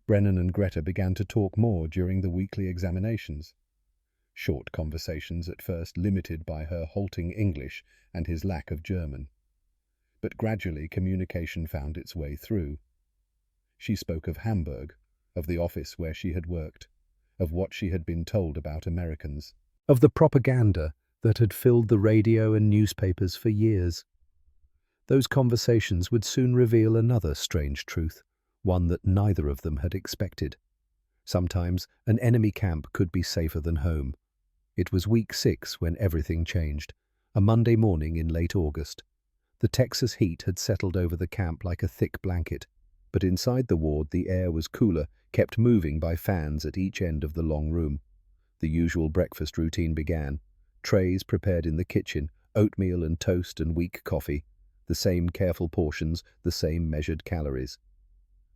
Brennan and Greta began to talk more during the weekly examinations. Short conversations at first, limited by her halting English and his lack of German. But gradually communication found its way through. She spoke of Hamburg, of the office where she had worked, of what she had been told about Americans, of the propaganda that had filled the radio and newspapers for years. Those conversations would soon reveal another strange truth, one that neither of them had expected. Sometimes an enemy camp could be safer than home. It was week 6 when everything changed, a Monday morning in late August. The Texas heat had settled over the camp like a thick blanket, but inside the ward the air was cooler, kept moving by fans at each end of the long room. The usual breakfast routine began. Trays prepared in the kitchen, oatmeal and toast and weak coffee, the same careful portions, the same measured calories.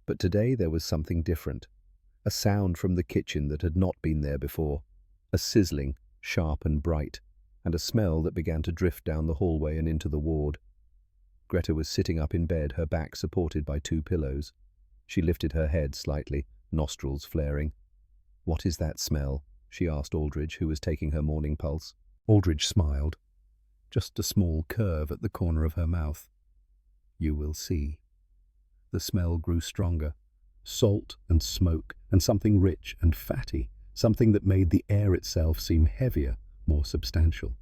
But today there was something different. A sound from the kitchen that had not been there before. A sizzling, sharp and bright, and a smell that began to drift down the hallway and into the ward. Greta was sitting up in bed, her back supported by 2 pillows. She lifted her head slightly, nostrils flaring. "What is that smell?" she asked Aldridge, who was taking her morning pulse. Aldridge smiled. Just a small curve at the corner of her mouth. "You will see." The smell grew stronger. Salt and smoke, and something rich and fatty, something that made the air itself seem heavier, more substantial.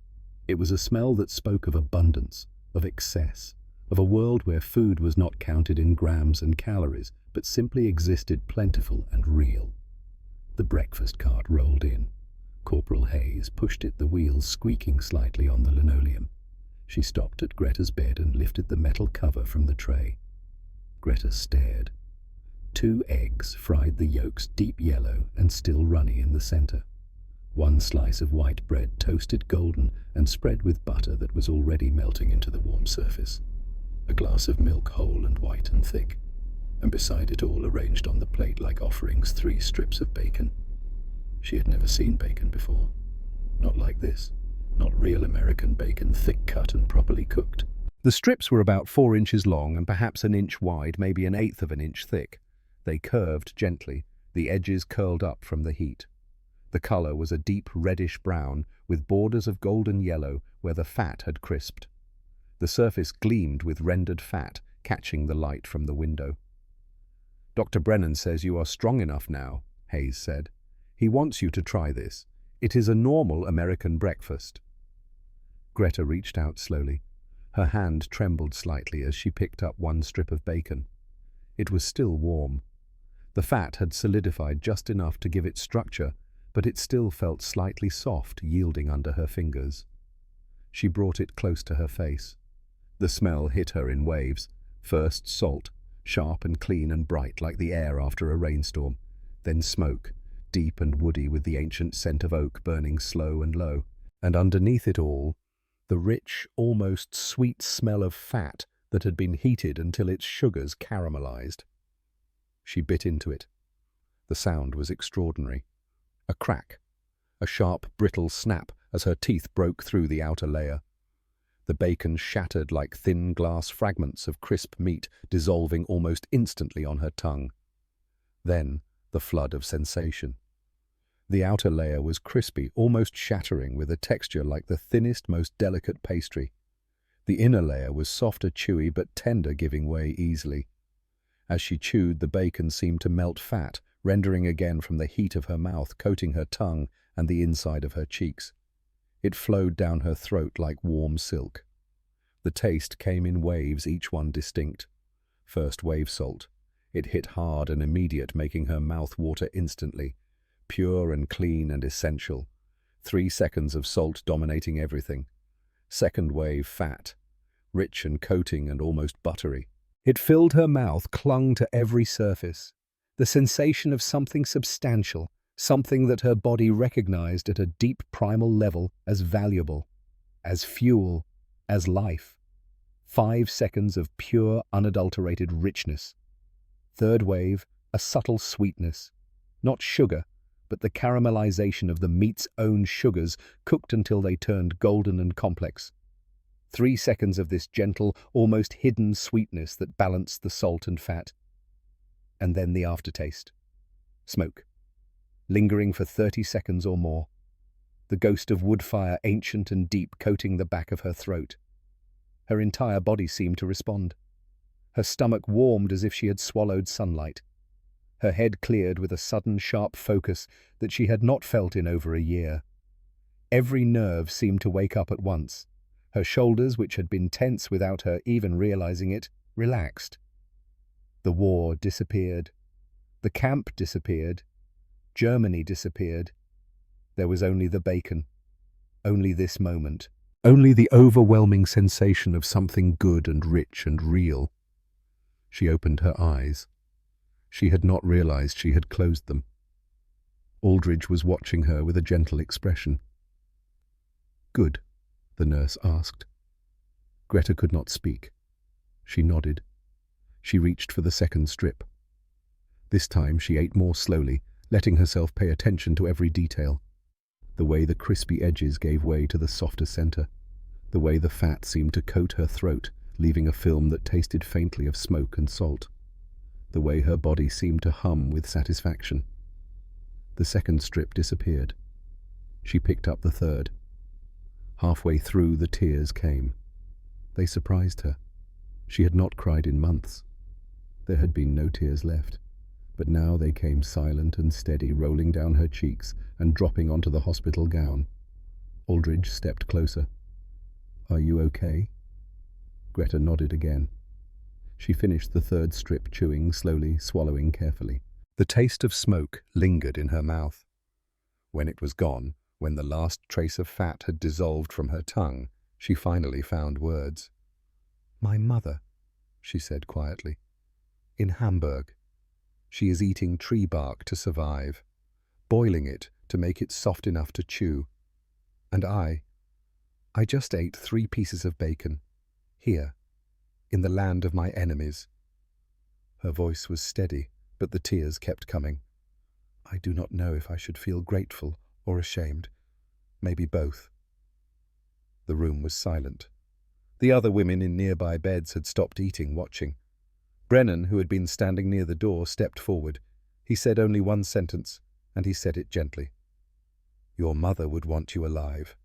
It was a smell that spoke of abundance, of excess, of a world where food was not counted in grams and calories, but simply existed plentiful and real. The breakfast cart rolled in. Corporal Hayes pushed it, the wheels squeaking slightly on the linoleum. She stopped at Greta's bed and lifted the metal cover from the tray. Greta stared. 2 eggs, fried, the yolks deep yellow and still runny in the center. 1 slice of white bread, toasted golden and spread with butter that was already melting into the warm surface. A glass of milk, whole and white and thick. And beside it all, arranged on the plate like offerings, 3 strips of bacon. She had never seen bacon before. Not like this. Not real American bacon, thick cut and properly cooked. The strips were about 4 inches long and perhaps an inch wide, maybe 1/8 of an inch thick. They curved gently, the edges curled up from the heat. The color was a deep reddish brown with borders of golden yellow where the fat had crisped. The surface gleamed with rendered fat, catching the light from the window. "Dr. Brennan says you are strong enough now," Hayes said. "He wants you to try this. It is a normal American breakfast." Greta reached out slowly. Her hand trembled slightly as she picked up 1 strip of bacon. It was still warm. The fat had solidified just enough to give it structure, but it still felt slightly soft, yielding under her fingers. She brought it close to her face. The smell hit her in waves. First salt, sharp and clean and bright like the air after a rainstorm. Then smoke, deep and woody with the ancient scent of oak burning slow and low. And underneath it all, the rich, almost sweet smell of fat that had been heated until its sugars caramelized. She bit into it. The sound was extraordinary. A crack, a sharp, brittle snap as her teeth broke through the outer layer. The bacon shattered like thin glass fragments of crisp meat, dissolving almost instantly on her tongue. Then the flood of sensation. The outer layer was crispy, almost shattering, with a texture like the thinnest, most delicate pastry. The inner layer was softer, chewy, but tender, giving way easily. As she chewed, the bacon seemed to melt fat, rendering again from the heat of her mouth, coating her tongue and the inside of her cheeks. It flowed down her throat like warm silk. The taste came in waves, each one distinct. First wave salt. It hit hard and immediate, making her mouth water instantly. Pure and clean and essential. 3 seconds of salt dominating everything. Second wave fat. Rich and coating and almost buttery. It filled her mouth, clung to every surface. The sensation of something substantial, something that her body recognized at a deep primal level as valuable, as fuel, as life. 5 seconds of pure, unadulterated richness. Third wave, a subtle sweetness. Not sugar, but the caramelization of the meat's own sugars, cooked until they turned golden and complex. 3 seconds of this gentle, almost hidden sweetness that balanced the salt and fat. And then the aftertaste. Smoke. Lingering for 30 seconds or more. The ghost of wood fire, ancient and deep, coating the back of her throat. Her entire body seemed to respond. Her stomach warmed as if she had swallowed sunlight. Her head cleared with a sudden, sharp focus that she had not felt in over a year. Every nerve seemed to wake up at once. Her shoulders, which had been tense without her even realizing it, relaxed. The war disappeared. The camp disappeared. Germany disappeared. There was only the bacon. Only this moment. Only the overwhelming sensation of something good and rich and real. She opened her eyes. She had not realized she had closed them. Aldridge was watching her with a gentle expression. "Good?" the nurse asked. Greta could not speak. She nodded. She reached for the second strip. This time she ate more slowly, letting herself pay attention to every detail. The way the crispy edges gave way to the softer center. The way the fat seemed to coat her throat, leaving a film that tasted faintly of smoke and salt. The way her body seemed to hum with satisfaction. The second strip disappeared. She picked up the third. Halfway through, the tears came. They surprised her. She had not cried in months. There had been no tears left, but now they came silent and steady, rolling down her cheeks and dropping onto the hospital gown. Aldridge stepped closer. "Are you okay?" Greta nodded again. She finished the third strip, chewing slowly, swallowing carefully. The taste of smoke lingered in her mouth. When it was gone, when the last trace of fat had dissolved from her tongue, she finally found words. "My mother," she said quietly. "In Hamburg. She is eating tree bark to survive, boiling it to make it soft enough to chew. And I just ate 3 pieces of bacon, here, in the land of my enemies." Her voice was steady, but the tears kept coming. "I do not know if I should feel grateful or ashamed. Maybe both." The room was silent. The other women in nearby beds had stopped eating, watching. Brennan, who had been standing near the door, stepped forward. He said only one sentence, and he said it gently. "Your mother would want you alive."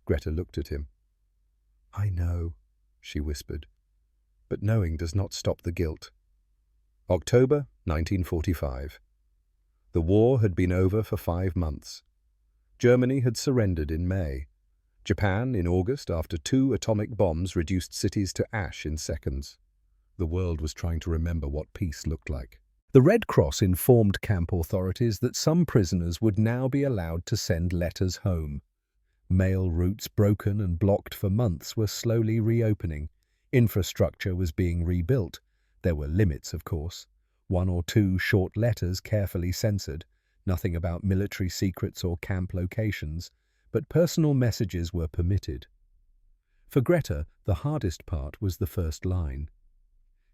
Greta looked at him. "I know," she whispered. "But knowing does not stop the guilt." October 1945. The war had been over for 5 months. Germany had surrendered in May. Japan in August, after 2 atomic bombs reduced cities to ash in seconds. The world was trying to remember what peace looked like. The Red Cross informed camp authorities that some prisoners would now be allowed to send letters home. Mail routes broken and blocked for months were slowly reopening. Infrastructure was being rebuilt. There were limits, of course. 1 or 2 short letters carefully censored. Nothing about military secrets or camp locations, but personal messages were permitted. For Greta, the hardest part was the first line.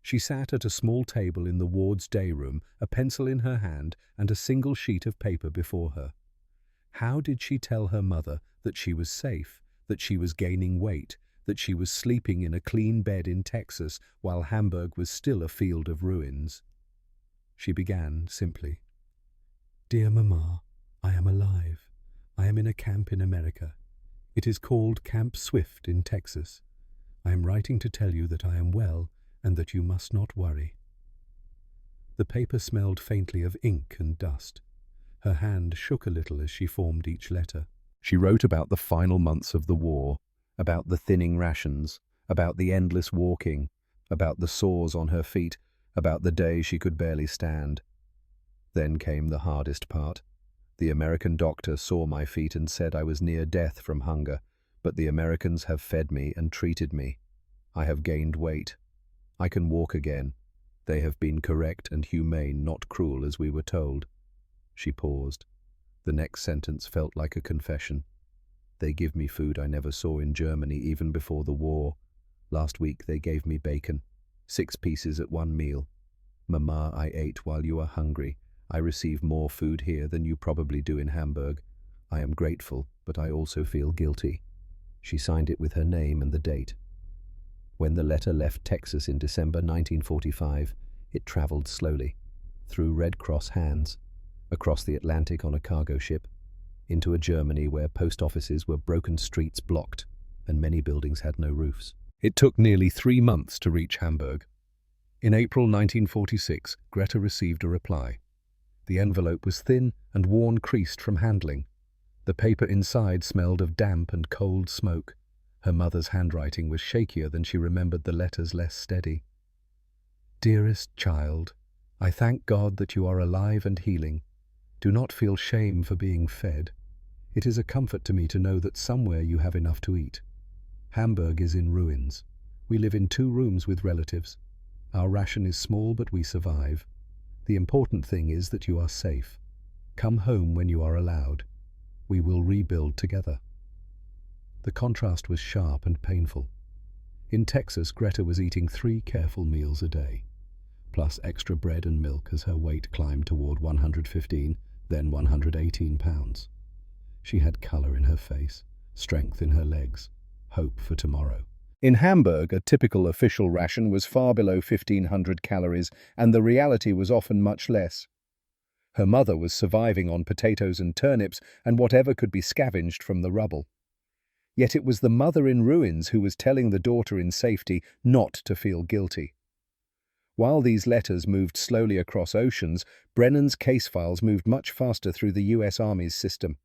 She sat at a small table in the ward's day room, a pencil in her hand and a single sheet of paper before her. How did she tell her mother that she was safe, that she was gaining weight, that she was sleeping in a clean bed in Texas while Hamburg was still a field of ruins? She began simply. "Dear Mama, I am alive. I am in a camp in America. It is called Camp Swift in Texas. I am writing to tell you that I am well and that you must not worry." The paper smelled faintly of ink and dust. Her hand shook a little as she formed each letter. She wrote about the final months of the war, about the thinning rations, about the endless walking, about the sores on her feet, about the day she could barely stand. Then came the hardest part. The American doctor saw my feet and said I was near death from hunger, but the Americans have fed me and treated me. I have gained weight. I can walk again. They have been correct and humane, not cruel as we were told. She paused. The next sentence felt like a confession. They give me food I never saw in Germany even before the war. Last week they gave me bacon, 6 pieces at one meal. Mama, I ate while you are hungry. I receive more food here than you probably do in Hamburg. I am grateful, but I also feel guilty. She signed it with her name and the date. When the letter left Texas in December 1945, it traveled slowly, through Red Cross hands, across the Atlantic on a cargo ship, into a Germany where post offices were broken, streets blocked, and many buildings had no roofs. It took nearly 3 months to reach Hamburg. In April 1946, Greta received a reply. The envelope was thin and worn-creased from handling. The paper inside smelled of damp and cold smoke. Her mother's handwriting was shakier than she remembered, the letters less steady. "Dearest child, I thank God that you are alive and healing. Do not feel shame for being fed. It is a comfort to me to know that somewhere you have enough to eat. Hamburg is in ruins. We live in 2 rooms with relatives. Our ration is small, but we survive. The important thing is that you are safe. Come home when you are allowed. We will rebuild together." The contrast was sharp and painful. In Texas, Greta was eating 3 careful meals a day, plus extra bread and milk as her weight climbed toward 115, then 118 pounds. She had color in her face, strength in her legs, hope for tomorrow. In Hamburg, a typical official ration was far below 1,500 calories, and the reality was often much less. Her mother was surviving on potatoes and turnips and whatever could be scavenged from the rubble. Yet it was the mother in ruins who was telling the daughter in safety not to feel guilty. While these letters moved slowly across oceans, Brennan's case files moved much faster through the U.S. Army's system.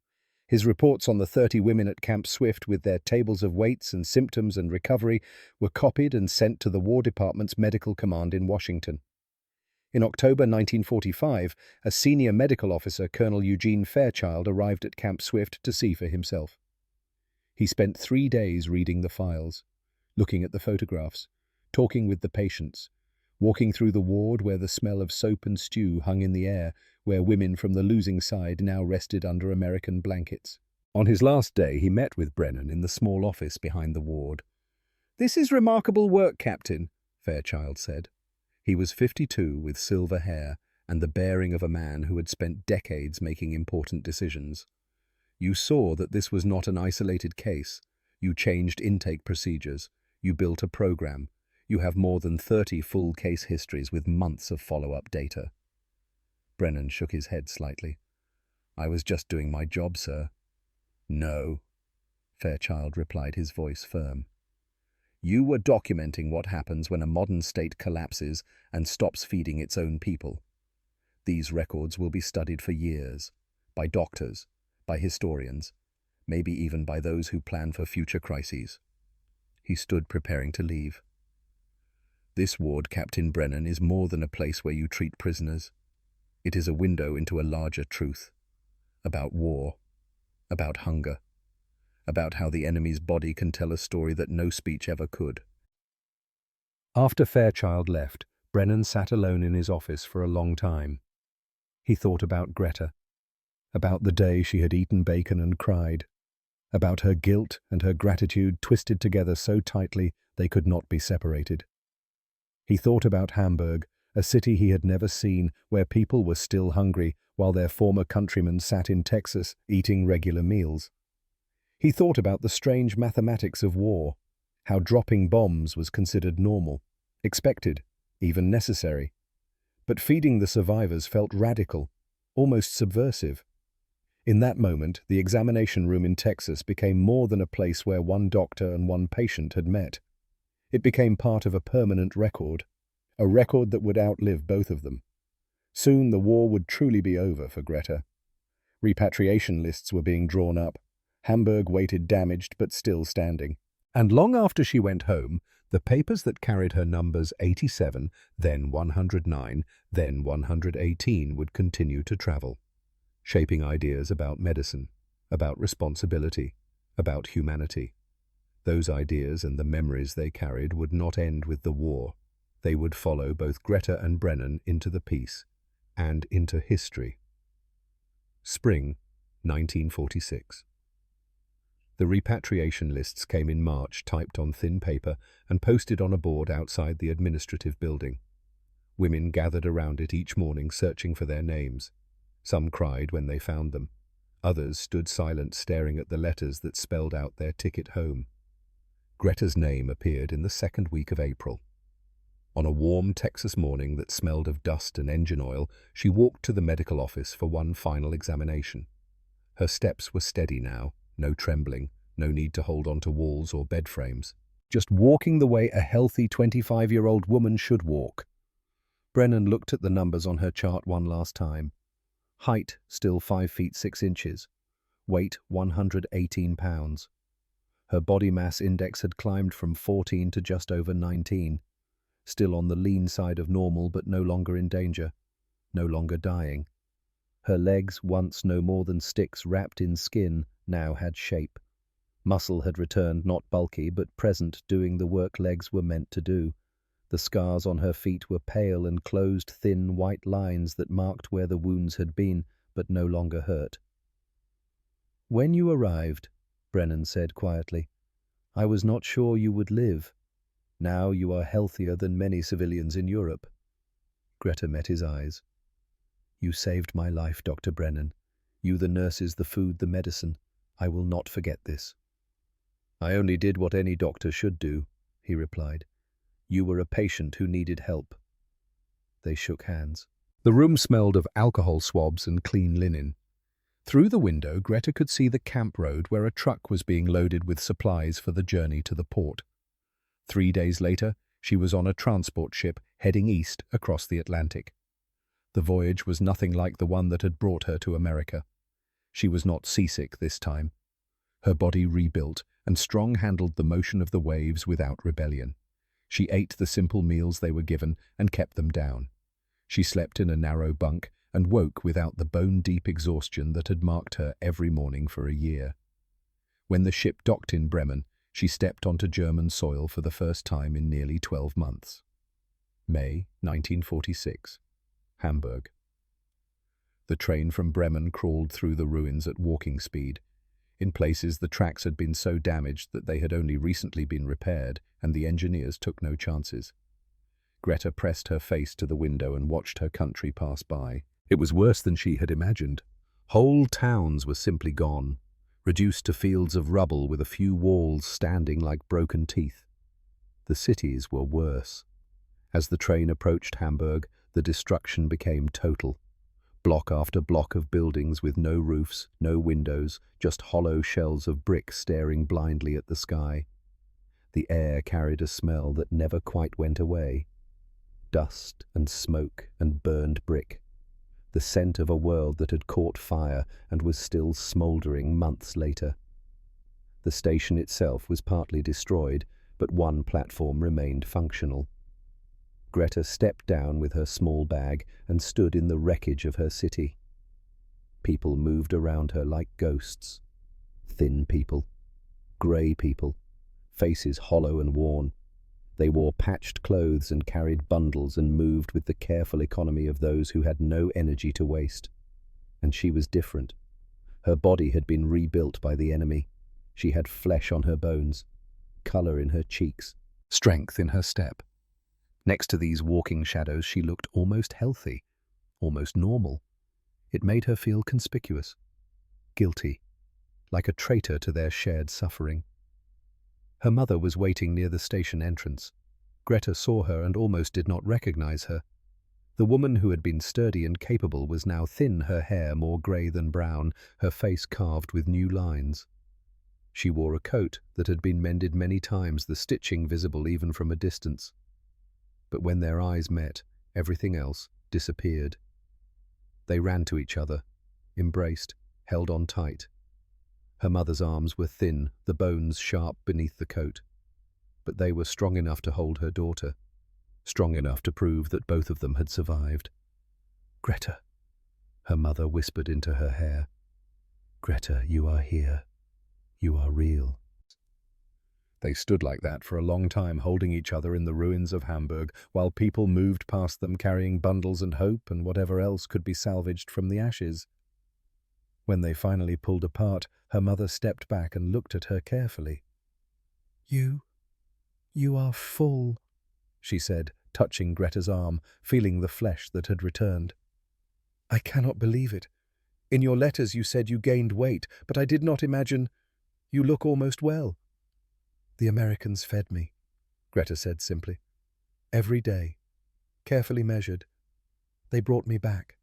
His reports on the 30 women at Camp Swift with their tables of weights and symptoms and recovery were copied and sent to the War Department's Medical Command in Washington. In October 1945, a senior medical officer, Colonel Eugene Fairchild, arrived at Camp Swift to see for himself. He spent 3 days reading the files, looking at the photographs, talking with the patients, walking through the ward where the smell of soap and stew hung in the air, where women from the losing side now rested under American blankets. On his last day, he met with Brennan in the small office behind the ward. "This is remarkable work, Captain," Fairchild said. He was 52 with silver hair and the bearing of a man who had spent decades making important decisions. "You saw that this was not an isolated case. You changed intake procedures. You built a program. You have more than 30 full case histories with months of follow-up data." Brennan shook his head slightly. "I was just doing my job, sir." "No," Fairchild replied, his voice firm. "You were documenting what happens when a modern state collapses and stops feeding its own people. These records will be studied for years, by doctors, by historians, maybe even by those who plan for future crises." He stood preparing to leave. "This ward, Captain Brennan, is more than a place where you treat prisoners. It is a window into a larger truth, about war, about hunger, about how the enemy's body can tell a story that no speech ever could." After Fairchild left, Brennan sat alone in his office for a long time. He thought about Greta, about the day she had eaten bacon and cried, about her guilt and her gratitude twisted together so tightly they could not be separated. He thought about Hamburg, a city he had never seen, where people were still hungry while their former countrymen sat in Texas eating regular meals. He thought about the strange mathematics of war, how dropping bombs was considered normal, expected, even necessary. But feeding the survivors felt radical, almost subversive. In that moment, the examination room in Texas became more than a place where one doctor and one patient had met. It became part of a permanent record, a record that would outlive both of them. Soon the war would truly be over for Greta. Repatriation lists were being drawn up. Hamburg waited damaged but still standing. And long after she went home, the papers that carried her numbers 87, then 109, then 118 would continue to travel, shaping ideas about medicine, about responsibility, about humanity. Those ideas and the memories they carried would not end with the war. They would follow both Greta and Brennan into the peace and into history. Spring 1946. The repatriation lists came in March, typed on thin paper and posted on a board outside the administrative building. Women gathered around it each morning searching for their names. Some cried when they found them. Others stood silent, staring at the letters that spelled out their ticket home. Greta's name appeared in the second week of April. On a warm Texas morning that smelled of dust and engine oil, she walked to the medical office for one final examination. Her steps were steady now, no trembling, no need to hold on to walls or bed frames. Just walking the way a healthy 25-year-old woman should walk. Brennan looked at the numbers on her chart one last time. Height, still 5 feet 6 inches. Weight, 118 pounds. Her body mass index had climbed from 14 to just over 19. Still on the lean side of normal, but no longer in danger. No longer dying. Her legs, once no more than sticks wrapped in skin, now had shape. Muscle had returned, not bulky, but present, doing the work legs were meant to do. The scars on her feet were pale and closed, thin white lines that marked where the wounds had been, but no longer hurt. "When you arrived," Brennan said quietly, "I was not sure you would live. Now you are healthier than many civilians in Europe." Greta met his eyes. "You saved my life, Dr. Brennan. You, the nurses, the food, the medicine. I will not forget this." "I only did what any doctor should do," he replied. "You were a patient who needed help." They shook hands. The room smelled of alcohol swabs and clean linen. Through the window, Greta could see the camp road where a truck was being loaded with supplies for the journey to the port. 3 days later, she was on a transport ship heading east across the Atlantic. The voyage was nothing like the one that had brought her to America. She was not seasick this time. Her body rebuilt and strong handled the motion of the waves without rebellion. She ate the simple meals they were given and kept them down. She slept in a narrow bunk and woke without the bone-deep exhaustion that had marked her every morning for a year. When the ship docked in Bremen, she stepped onto German soil for the first time in nearly 12 months. May 1946. Hamburg. The train from Bremen crawled through the ruins at walking speed. In places, the tracks had been so damaged that they had only recently been repaired, and the engineers took no chances. Greta pressed her face to the window and watched her country pass by. It was worse than she had imagined. Whole towns were simply gone, reduced to fields of rubble with a few walls standing like broken teeth. The cities were worse. As the train approached Hamburg, the destruction became total. Block after block of buildings with no roofs, no windows, just hollow shells of brick staring blindly at the sky. The air carried a smell that never quite went away. Dust and smoke and burned brick. The scent of a world that had caught fire and was still smouldering months later. The station itself was partly destroyed, but one platform remained functional. Greta stepped down with her small bag and stood in the wreckage of her city. People moved around her like ghosts. Thin people, grey people, faces hollow and worn. They wore patched clothes and carried bundles and moved with the careful economy of those who had no energy to waste. And she was different. Her body had been rebuilt by the enemy. She had flesh on her bones, colour in her cheeks, strength in her step. Next to these walking shadows, she looked almost healthy, almost normal. It made her feel conspicuous, guilty, like a traitor to their shared suffering. Her mother was waiting near the station entrance. Greta saw her and almost did not recognize her. The woman who had been sturdy and capable was now thin, her hair more grey than brown, her face carved with new lines. She wore a coat that had been mended many times, the stitching visible even from a distance. But when their eyes met, everything else disappeared. They ran to each other, embraced, held on tight. Her mother's arms were thin, the bones sharp beneath the coat. But they were strong enough to hold her daughter, strong enough to prove that both of them had survived. "Greta," her mother whispered into her hair. "Greta, you are here. You are real." They stood like that for a long time, holding each other in the ruins of Hamburg, while people moved past them carrying bundles and hope and whatever else could be salvaged from the ashes. When they finally pulled apart, her mother stepped back and looked at her carefully. You are full," she said, touching Greta's arm, feeling the flesh that had returned. "I cannot believe it. In your letters you said you gained weight, but I did not imagine. You look almost well." "The Americans fed me," Greta said simply. "Every day, carefully measured. They brought me back."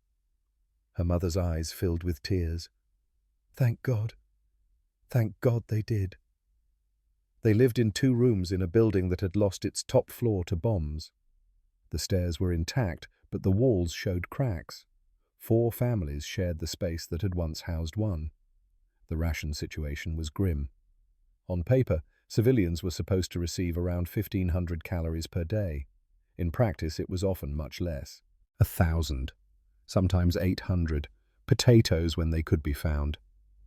Her mother's eyes filled with tears. "Thank God. Thank God they did." They lived in 2 rooms in a building that had lost its top floor to bombs. The stairs were intact, but the walls showed cracks. 4 families shared the space that had once housed one. The ration situation was grim. On paper, civilians were supposed to receive around 1,500 calories per day. In practice, it was often much less. 1,000, sometimes 800, potatoes when they could be found,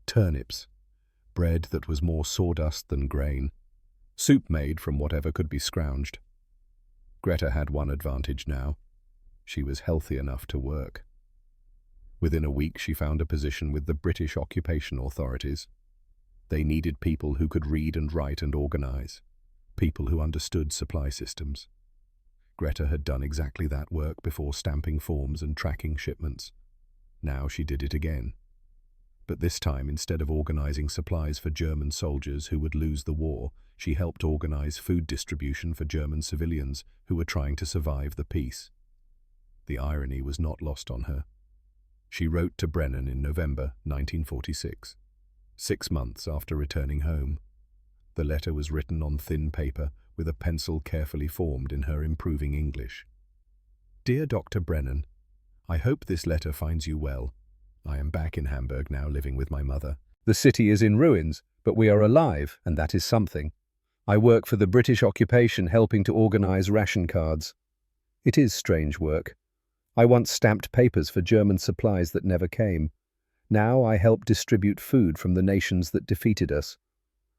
turnips, bread that was more sawdust than grain, soup made from whatever could be scrounged. Greta had one advantage now. She was healthy enough to work. Within a week, she found a position with the British occupation authorities. They needed people who could read and write and organize, people who understood supply systems. Greta had done exactly that work before, stamping forms and tracking shipments. Now she did it again. But this time, instead of organizing supplies for German soldiers who would lose the war, she helped organize food distribution for German civilians who were trying to survive the peace. The irony was not lost on her. She wrote to Brennan in November 1946. 6 months after returning home. The letter was written on thin paper with a pencil carefully formed in her improving English. "Dear Dr. Brennan, I hope this letter finds you well. I am back in Hamburg now, living with my mother. The city is in ruins, but we are alive, and that is something. I work for the British occupation, helping to organize ration cards. It is strange work. I once stamped papers for German supplies that never came. Now I help distribute food from the nations that defeated us.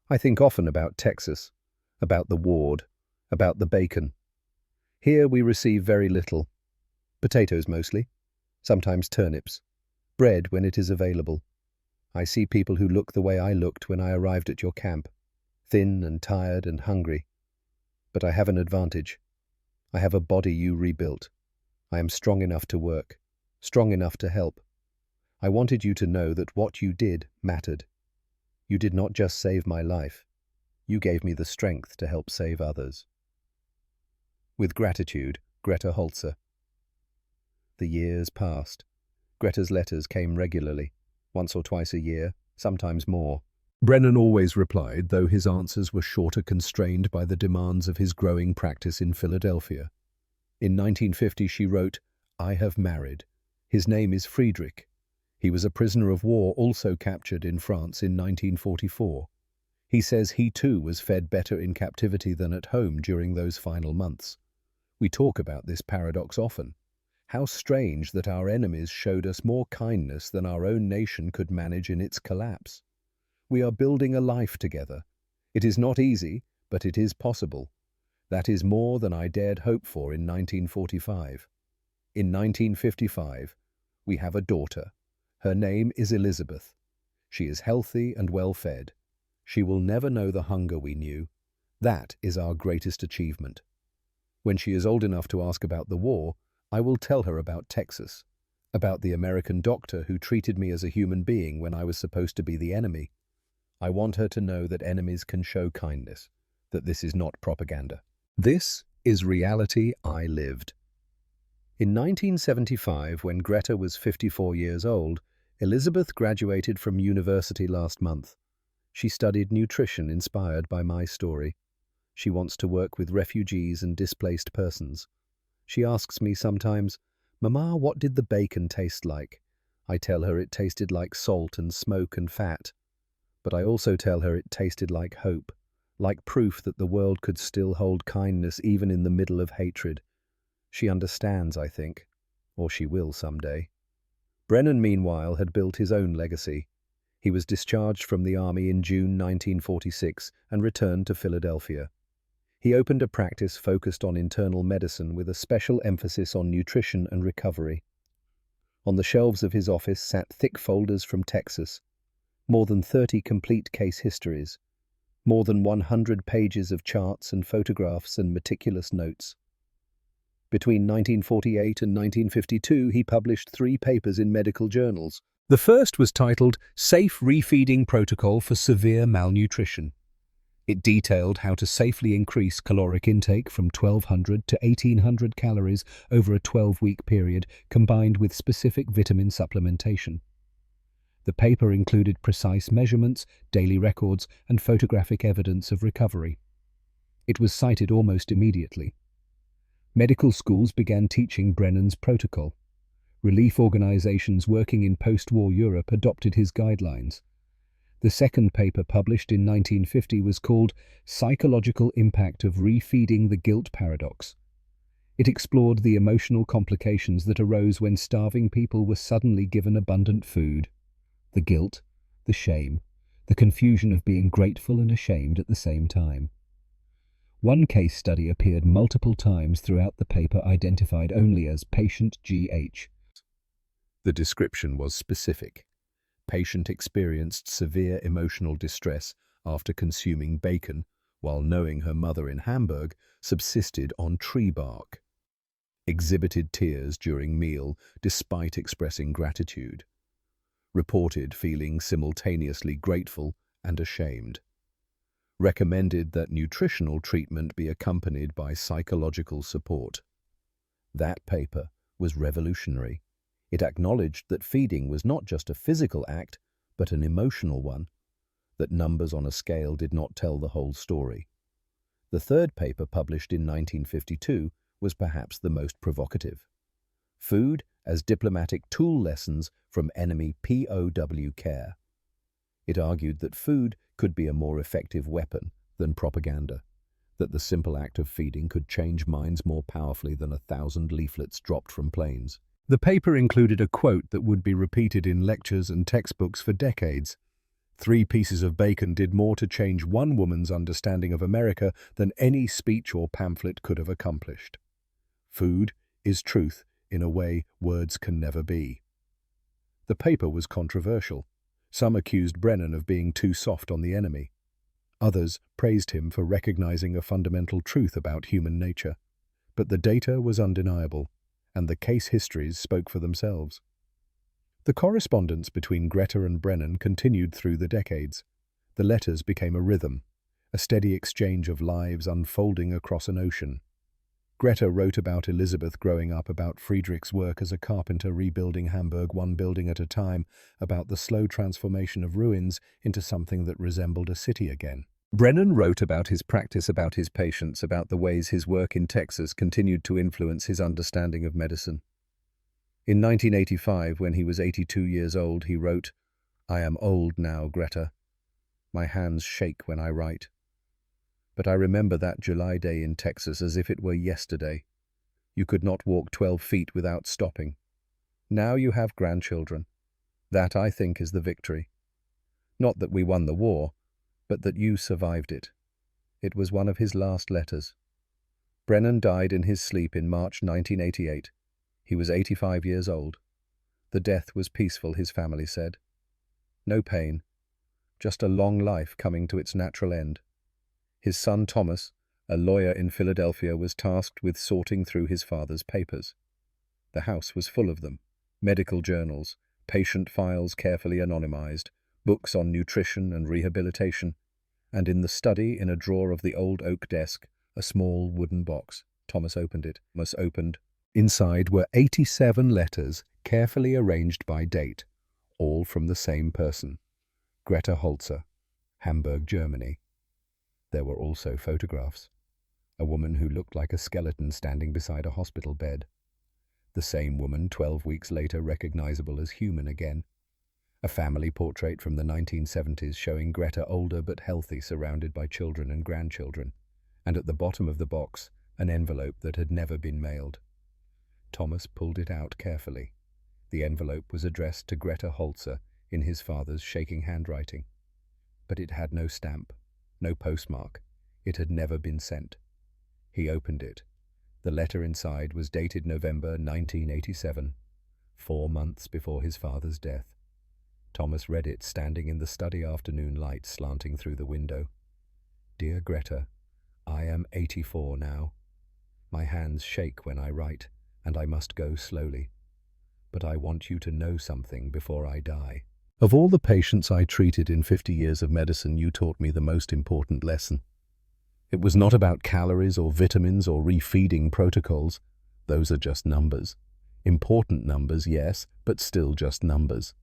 I think often about Texas, about the ward, about the bacon. Here we receive very little. Potatoes mostly, sometimes turnips, bread when it is available. I see people who look the way I looked when I arrived at your camp, thin and tired and hungry. But I have an advantage. I have a body you rebuilt. I am strong enough to work, strong enough to help. I wanted you to know that what you did mattered. You did not just save my life. You gave me the strength to help save others." With gratitude, Greta Holzer. The years passed. Greta's letters came regularly, once or twice a year, sometimes more. Brennan always replied, though his answers were shorter, constrained by the demands of his growing practice in Philadelphia. In 1950 she wrote, "I have married. His name is Friedrich. He was a prisoner of war, also captured in France in 1944. He says he too was fed better in captivity than at home during those final months. We talk about this paradox often. How strange that our enemies showed us more kindness than our own nation could manage in its collapse. We are building a life together. It is not easy, but it is possible. That is more than I dared hope for in 1945. In 1955, we have a daughter. Her name is Elizabeth. She is healthy and well-fed. She will never know the hunger we knew. That is our greatest achievement. When she is old enough to ask about the war, I will tell her about Texas, about the American doctor who treated me as a human being when I was supposed to be the enemy. I want her to know that enemies can show kindness, that this is not propaganda. This is reality I lived." In 1975, when Greta was 54 years old, Elizabeth graduated from university last month. She studied nutrition inspired by my story. She wants to work with refugees and displaced persons. She asks me sometimes, "Mama, what did the bacon taste like?" I tell her it tasted like salt and smoke and fat. But I also tell her it tasted like hope, like proof that the world could still hold kindness even in the middle of hatred. She understands, I think, or she will someday. Brennan, meanwhile, had built his own legacy. He was discharged from the army in June 1946 and returned to Philadelphia. He opened a practice focused on internal medicine with a special emphasis on nutrition and recovery. On the shelves of his office sat thick folders from Texas, more than 30 complete case histories, more than 100 pages of charts and photographs and meticulous notes. Between 1948 and 1952, he published 3 papers in medical journals. The first was titled Safe Refeeding Protocol for Severe Malnutrition. It detailed how to safely increase caloric intake from 1,200 to 1,800 calories over a 12-week period, combined with specific vitamin supplementation. The paper included precise measurements, daily records, and photographic evidence of recovery. It was cited almost immediately. Medical schools began teaching Brennan's protocol. Relief organizations working in post-war Europe adopted his guidelines. The second paper, published in 1950, was called Psychological Impact of Refeeding the Guilt Paradox. It explored the emotional complications that arose when starving people were suddenly given abundant food. The guilt, the shame, the confusion of being grateful and ashamed at the same time. One case study appeared multiple times throughout the paper, identified only as patient GH. The description was specific. Patient experienced severe emotional distress after consuming bacon, while knowing her mother in Hamburg subsisted on tree bark. Exhibited tears during meal despite expressing gratitude. Reported feeling simultaneously grateful and ashamed. Recommended that nutritional treatment be accompanied by psychological support. That paper was revolutionary. It acknowledged that feeding was not just a physical act, but an emotional one, that numbers on a scale did not tell the whole story. The third paper, published in 1952, was perhaps the most provocative. Food as Diplomatic Tool Lessons from Enemy POW Care. It argued that food could be a more effective weapon than propaganda, that the simple act of feeding could change minds more powerfully than 1,000 leaflets dropped from planes. The paper included a quote that would be repeated in lectures and textbooks for decades. 3 pieces of bacon did more to change one woman's understanding of America than any speech or pamphlet could have accomplished. Food is truth in a way words can never be. The paper was controversial. Some accused Brennan of being too soft on the enemy. Others praised him for recognizing a fundamental truth about human nature. But the data was undeniable, and the case histories spoke for themselves. The correspondence between Greta and Brennan continued through the decades. The letters became a rhythm, a steady exchange of lives unfolding across an ocean. Greta wrote about Elizabeth growing up, about Friedrich's work as a carpenter rebuilding Hamburg one building at a time, about the slow transformation of ruins into something that resembled a city again. Brennan wrote about his practice, about his patients, about the ways his work in Texas continued to influence his understanding of medicine. In 1985, when he was 82 years old, he wrote, "I am old now, Greta. My hands shake when I write. But I remember that July day in Texas as if it were yesterday. You could not walk 12 feet without stopping. Now you have grandchildren. That, I think, is the victory. Not that we won the war, but that you survived it." It was one of his last letters. Brennan died in his sleep in March 1988. He was 85 years old. The death was peaceful, his family said. No pain, just a long life coming to its natural end. His son Thomas, a lawyer in Philadelphia, was tasked with sorting through his father's papers. The house was full of them: medical journals, patient files carefully anonymized, books on nutrition and rehabilitation, and in the study, in a drawer of the old oak desk, a small wooden box. Thomas opened it. Thomas opened Inside were 87 letters, carefully arranged by date, all from the same person, Greta Holzer, Hamburg, Germany. There were also photographs. A woman who looked like a skeleton standing beside a hospital bed. The same woman 12 weeks later recognizable as human again. A family portrait from the 1970s showing Greta older but healthy, surrounded by children and grandchildren. And at the bottom of the box, an envelope that had never been mailed. Thomas pulled it out carefully. The envelope was addressed to Greta Holzer in his father's shaking handwriting. But it had no stamp, no postmark. It had never been sent. He opened it. The letter inside was dated November 1987, 4 months before his father's death. Thomas read it standing in the study, afternoon light slanting through the window. Dear Greta, I am 84 now. My hands shake when I write, and I must go slowly. But I want you to know something before I die. Of all the patients I treated in 50 years of medicine, you taught me the most important lesson. It was not about calories or vitamins or refeeding protocols. Those are just numbers. Important numbers, yes, but still just numbers.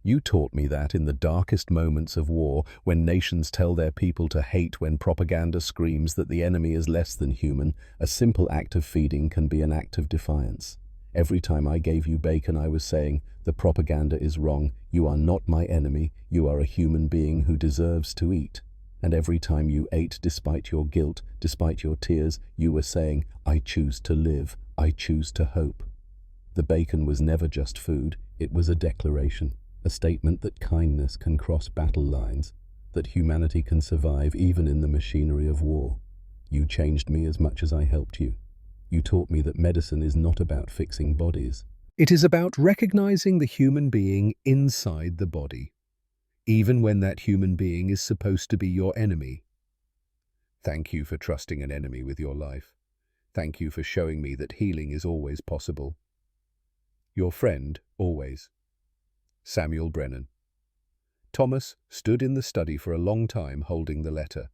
You taught me that in the darkest moments of war, when nations tell their people to hate, when propaganda screams that the enemy is less than human, a simple act of feeding can be an act of defiance. Every time I gave you bacon, I was saying, the propaganda is wrong, you are not my enemy, you are a human being who deserves to eat. And every time you ate, despite your guilt, despite your tears, you were saying, I choose to live, I choose to hope. The bacon was never just food, it was a declaration. A statement that kindness can cross battle lines, that humanity can survive even in the machinery of war. You changed me as much as I helped you. You taught me that medicine is not about fixing bodies. It is about recognizing the human being inside the body, even when that human being is supposed to be your enemy. Thank you for trusting an enemy with your life. Thank you for showing me that healing is always possible. Your friend, always. Samuel Brennan. Thomas stood in the study for a long time holding the letter.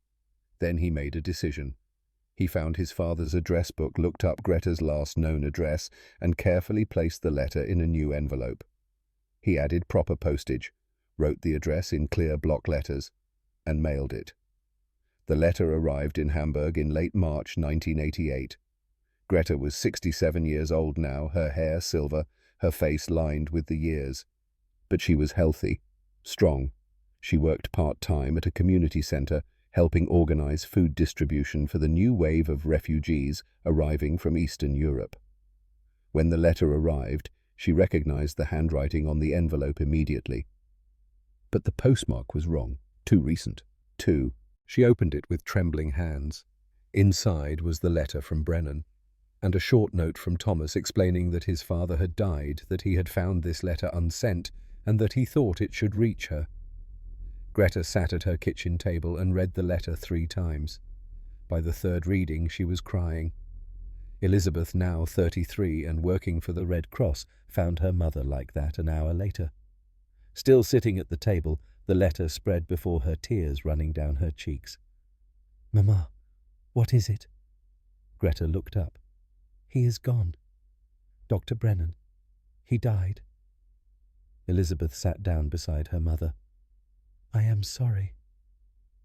Then he made a decision. He found his father's address book, looked up Greta's last known address, and carefully placed the letter in a new envelope. He added proper postage, wrote the address in clear block letters, and mailed it. The letter arrived in Hamburg in late March 1988. Greta was 67 years old now, her hair silver, her face lined with the years. But she was healthy, strong. She worked part-time at a community center, helping organize food distribution for the new wave of refugees arriving from Eastern Europe. When the letter arrived, she recognized the handwriting on the envelope immediately. But the postmark was wrong, too recent. She opened it with trembling hands. Inside was the letter from Brennan, and a short note from Thomas explaining that his father had died, that he had found this letter unsent, and that he thought it should reach her. Greta sat at her kitchen table and read the letter 3 times. By the 3rd reading, she was crying. Elizabeth, now 33 and working for the Red Cross, found her mother like that an hour later. Still sitting at the table, the letter spread before her, tears running down her cheeks. "Mama, what is it?" Greta looked up. "He is gone. Dr. Brennan. He died." Elizabeth sat down beside her mother. "I am sorry."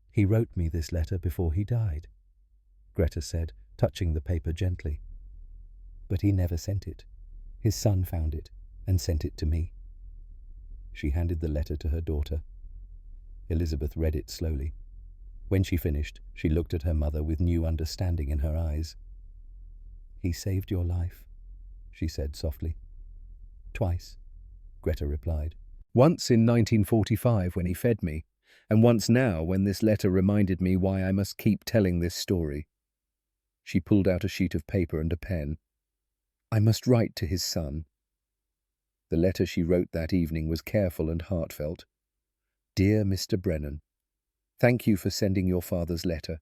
"He wrote me this letter before he died," Greta said, touching the paper gently. "But he never sent it. His son found it and sent it to me." She handed the letter to her daughter. Elizabeth read it slowly. When she finished, she looked at her mother with new understanding in her eyes. "He saved your life," she said softly. "Twice," Greta replied. "Once in 1945 when he fed me, and once now when this letter reminded me why I must keep telling this story." She pulled out a sheet of paper and a pen. "I must write to his son." The letter she wrote that evening was careful and heartfelt. "Dear Mr. Brennan, thank you for sending your father's letter.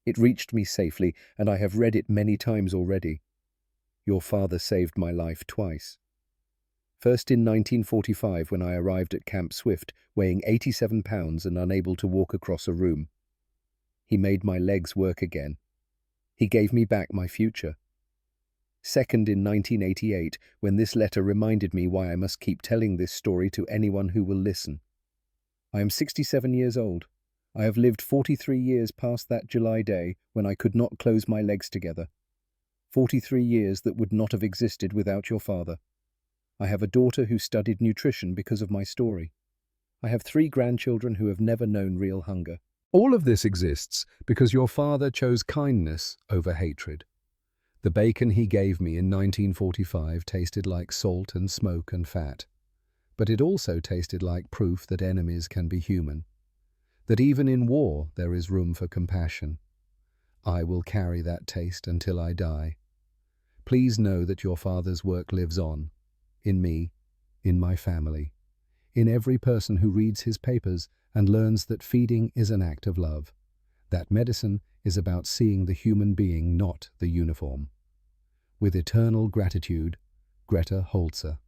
It reached me safely, and I have read it many times already. Your father saved my life twice. First in 1945 when I arrived at Camp Swift, weighing 87 pounds and unable to walk across a room. He made my legs work again. He gave me back my future. Second in 1988, when this letter reminded me why I must keep telling this story to anyone who will listen. I am 67 years old. I have lived 43 years past that July day when I could not close my legs together. 43 years that would not have existed without your father. I have a daughter who studied nutrition because of my story. I have 3 grandchildren who have never known real hunger. All of this exists because your father chose kindness over hatred. The bacon he gave me in 1945 tasted like salt and smoke and fat. But it also tasted like proof that enemies can be human. That even in war there is room for compassion. I will carry that taste until I die. Please know that your father's work lives on. In me, in my family, in every person who reads his papers and learns that feeding is an act of love. That medicine is about seeing the human being, not the uniform. With eternal gratitude, Greta Holzer.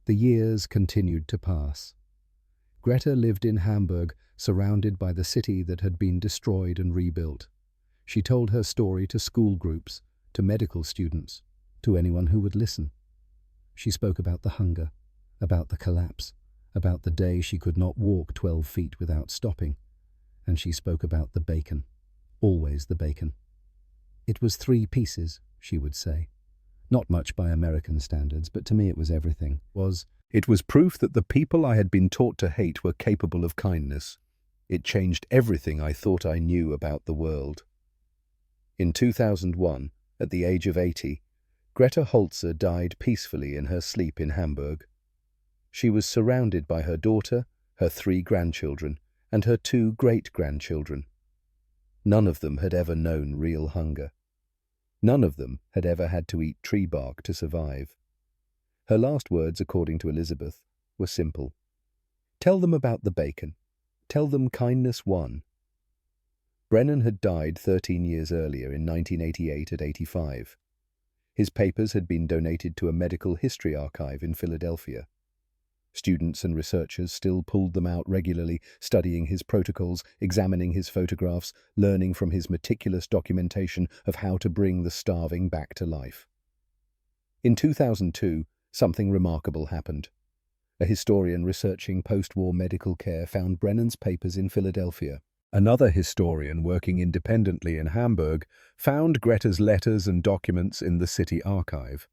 The years continued to pass. Greta lived in Hamburg, surrounded by the city that had been destroyed and rebuilt. She told her story to school groups, to medical students, to anyone who would listen. She spoke about the hunger, about the collapse, about the day she could not walk 12 feet without stopping, and she spoke about the bacon, always the bacon. It was 3 pieces, she would say. Not much by American standards, but to me it was everything. It was proof that the people I had been taught to hate were capable of kindness. It changed everything I thought I knew about the world. In 2001, at the age of 80, Greta Holzer died peacefully in her sleep in Hamburg. She was surrounded by her daughter, her 3 grandchildren, and her 2 great-grandchildren. None of them had ever known real hunger. None of them had ever had to eat tree bark to survive. Her last words, according to Elizabeth, were simple. Tell them about the bacon. Tell them kindness won. Brennan had died 13 years earlier in 1988 at 85. His papers had been donated to a medical history archive in Philadelphia. Students and researchers still pulled them out regularly, studying his protocols, examining his photographs, learning from his meticulous documentation of how to bring the starving back to life. In 2002, something remarkable happened. A historian researching post-war medical care found Brennan's papers in Philadelphia. Another historian working independently in Hamburg found Greta's letters and documents in the city archive.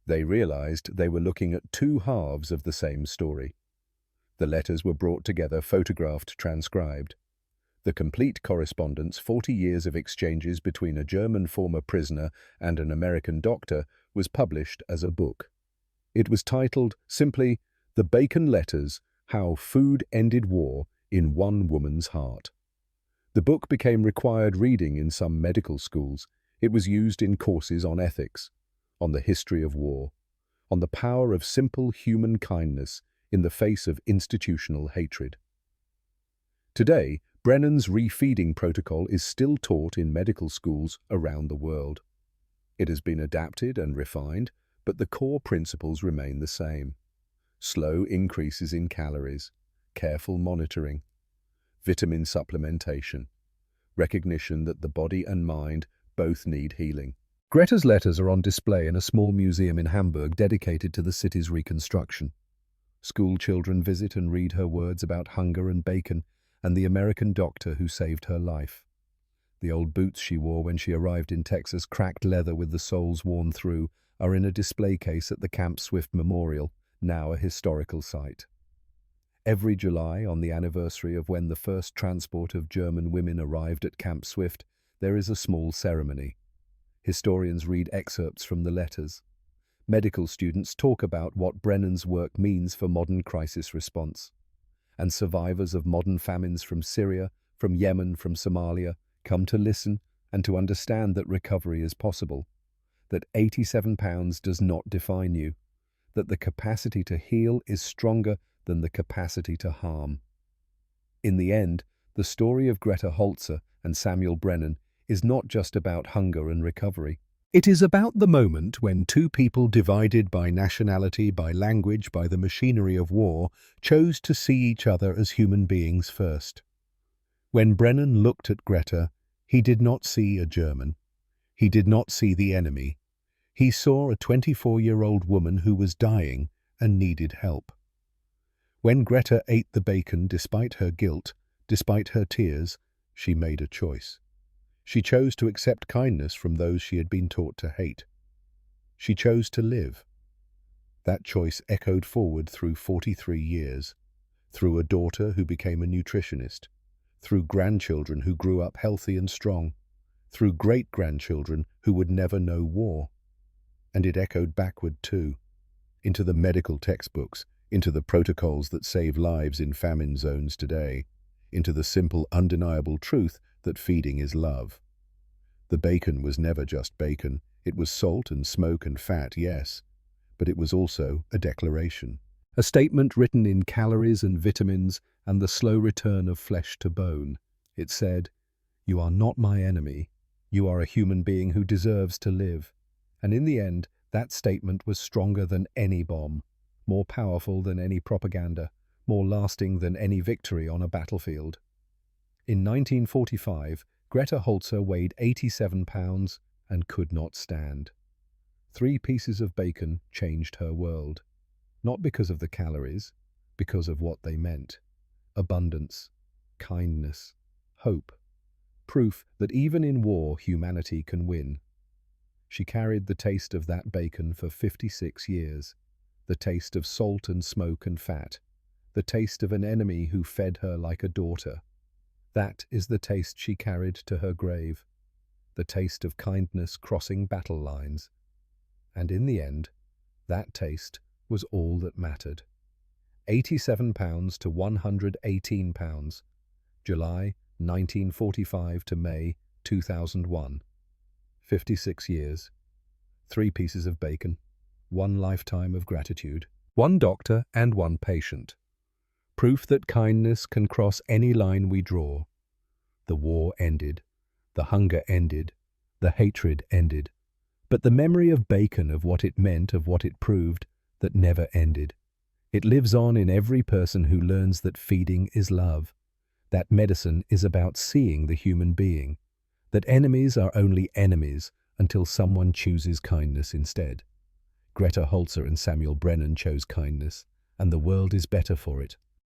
They realized they were looking at 2 halves of the same story. The letters were brought together, photographed, transcribed. The complete correspondence, 40 years of exchanges between a German former prisoner and an American doctor, was published as a book. It was titled simply, The Bacon Letters, How Food Ended War in One Woman's Heart. The book became required reading in some medical schools. It was used in courses on ethics, on the history of war, on the power of simple human kindness in the face of institutional hatred. Today, Brennan's refeeding protocol is still taught in medical schools around the world. It has been adapted and refined, but the core principles remain the same. Slow increases in calories, careful monitoring, vitamin supplementation, recognition that the body and mind both need healing. Greta's letters are on display in a small museum in Hamburg dedicated to the city's reconstruction. School children visit and read her words about hunger and bacon and the American doctor who saved her life. The old boots she wore when she arrived in Texas, cracked leather with the soles worn through, are in a display case at the Camp Swift Memorial, now a historical site. Every July, on the anniversary of when the first transport of German women arrived at Camp Swift, there is a small ceremony. Historians read excerpts from the letters. Medical students talk about what Brennan's work means for modern crisis response. And survivors of modern famines from Syria, from Yemen, from Somalia, come to listen and to understand that recovery is possible, that 87 pounds does not define you, that the capacity to heal is stronger than the capacity to harm. In the end, the story of Greta Holzer and Samuel Brennan is not just about hunger and recovery. It is about the moment when 2 people divided by nationality, by language, by the machinery of war, chose to see each other as human beings first. When Brennan looked at Greta, he did not see a German. He did not see the enemy. He saw a 24-year-old woman who was dying and needed help. When Greta ate the bacon despite her guilt, despite her tears, she made a choice. She chose to accept kindness from those she had been taught to hate. She chose to live. That choice echoed forward through 43 years, through a daughter who became a nutritionist, through grandchildren who grew up healthy and strong, through great-grandchildren who would never know war. And it echoed backward too, into the medical textbooks, into the protocols that save lives in famine zones today, into the simple, undeniable truth that feeding is love. The bacon was never just bacon. It was salt and smoke and fat, yes, but it was also a declaration. A statement written in calories and vitamins and the slow return of flesh to bone. It said, "You are not my enemy. You are a human being who deserves to live." And in the end, that statement was stronger than any bomb, more powerful than any propaganda, more lasting than any victory on a battlefield. In 1945, Greta Holzer weighed 87 pounds and could not stand. 3 pieces of bacon changed her world. Not because of the calories, because of what they meant. Abundance, kindness, hope. Proof that even in war humanity can win. She carried the taste of that bacon for 56 years. The taste of salt and smoke and fat. The taste of an enemy who fed her like a daughter. That is the taste she carried to her grave. The taste of kindness crossing battle lines. And in the end, that taste was all that mattered. 87 pounds to 118 pounds. July 1945 to May 2001. 56 years. 3 pieces of bacon. 1 lifetime of gratitude. 1 doctor and 1 patient. Proof that kindness can cross any line we draw. The war ended. The hunger ended. The hatred ended. But the memory of bacon, of what it meant, of what it proved, that never ended. It lives on in every person who learns that feeding is love. That medicine is about seeing the human being. That enemies are only enemies until someone chooses kindness instead. Greta Holzer and Samuel Brennan chose kindness, and the world is better for it.